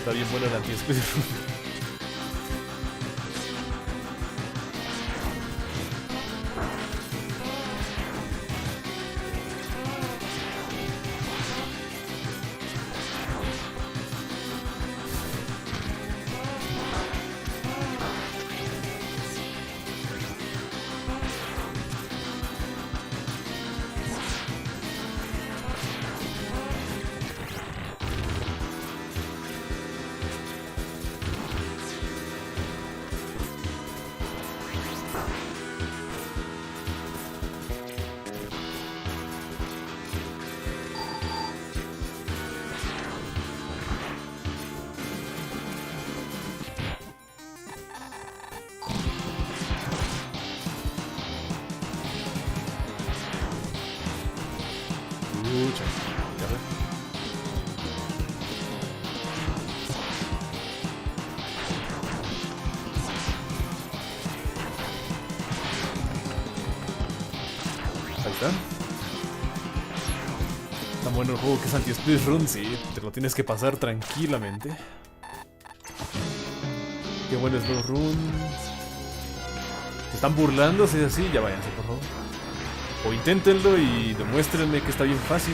Speaker 7: Está bien bueno el anti-speed. Pucha, ya ve. Ahí está. Tan bueno el juego que es anti-speed run, sí, te lo tienes que pasar tranquilamente. Qué bueno es los runs. ¿Se están burlando? Si es así, ya váyanse, por favor. O inténtenlo y demuéstrenme que está bien fácil.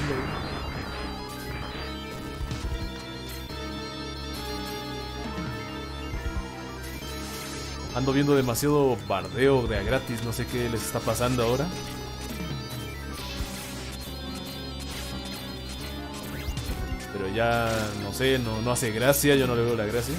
Speaker 7: Ando viendo demasiado bardeo de a gratis, no sé qué les está pasando ahora. Pero ya, no sé, no hace gracia, yo no le veo la gracia.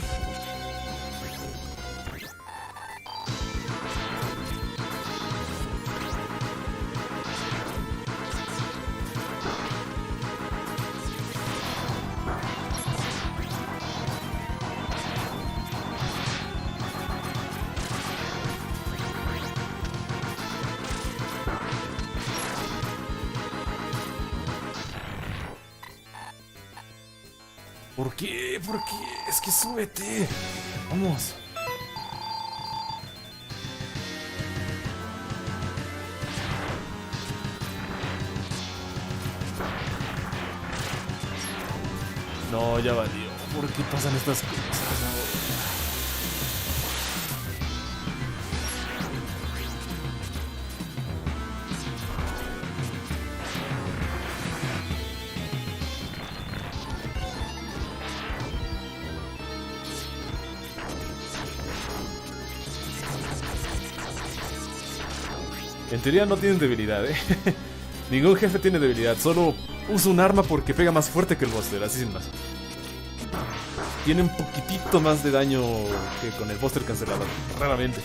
Speaker 7: ¿Por qué? ¿Por qué? Es que súbete. Vamos. No, ya valió. ¿Por qué pasan estas cosas? En teoría no tienen debilidad, Ningún jefe tiene debilidad, solo usa un arma porque pega más fuerte que el Buster, así sin más. Tiene un poquitito más de daño que con el Buster cancelador, raramente.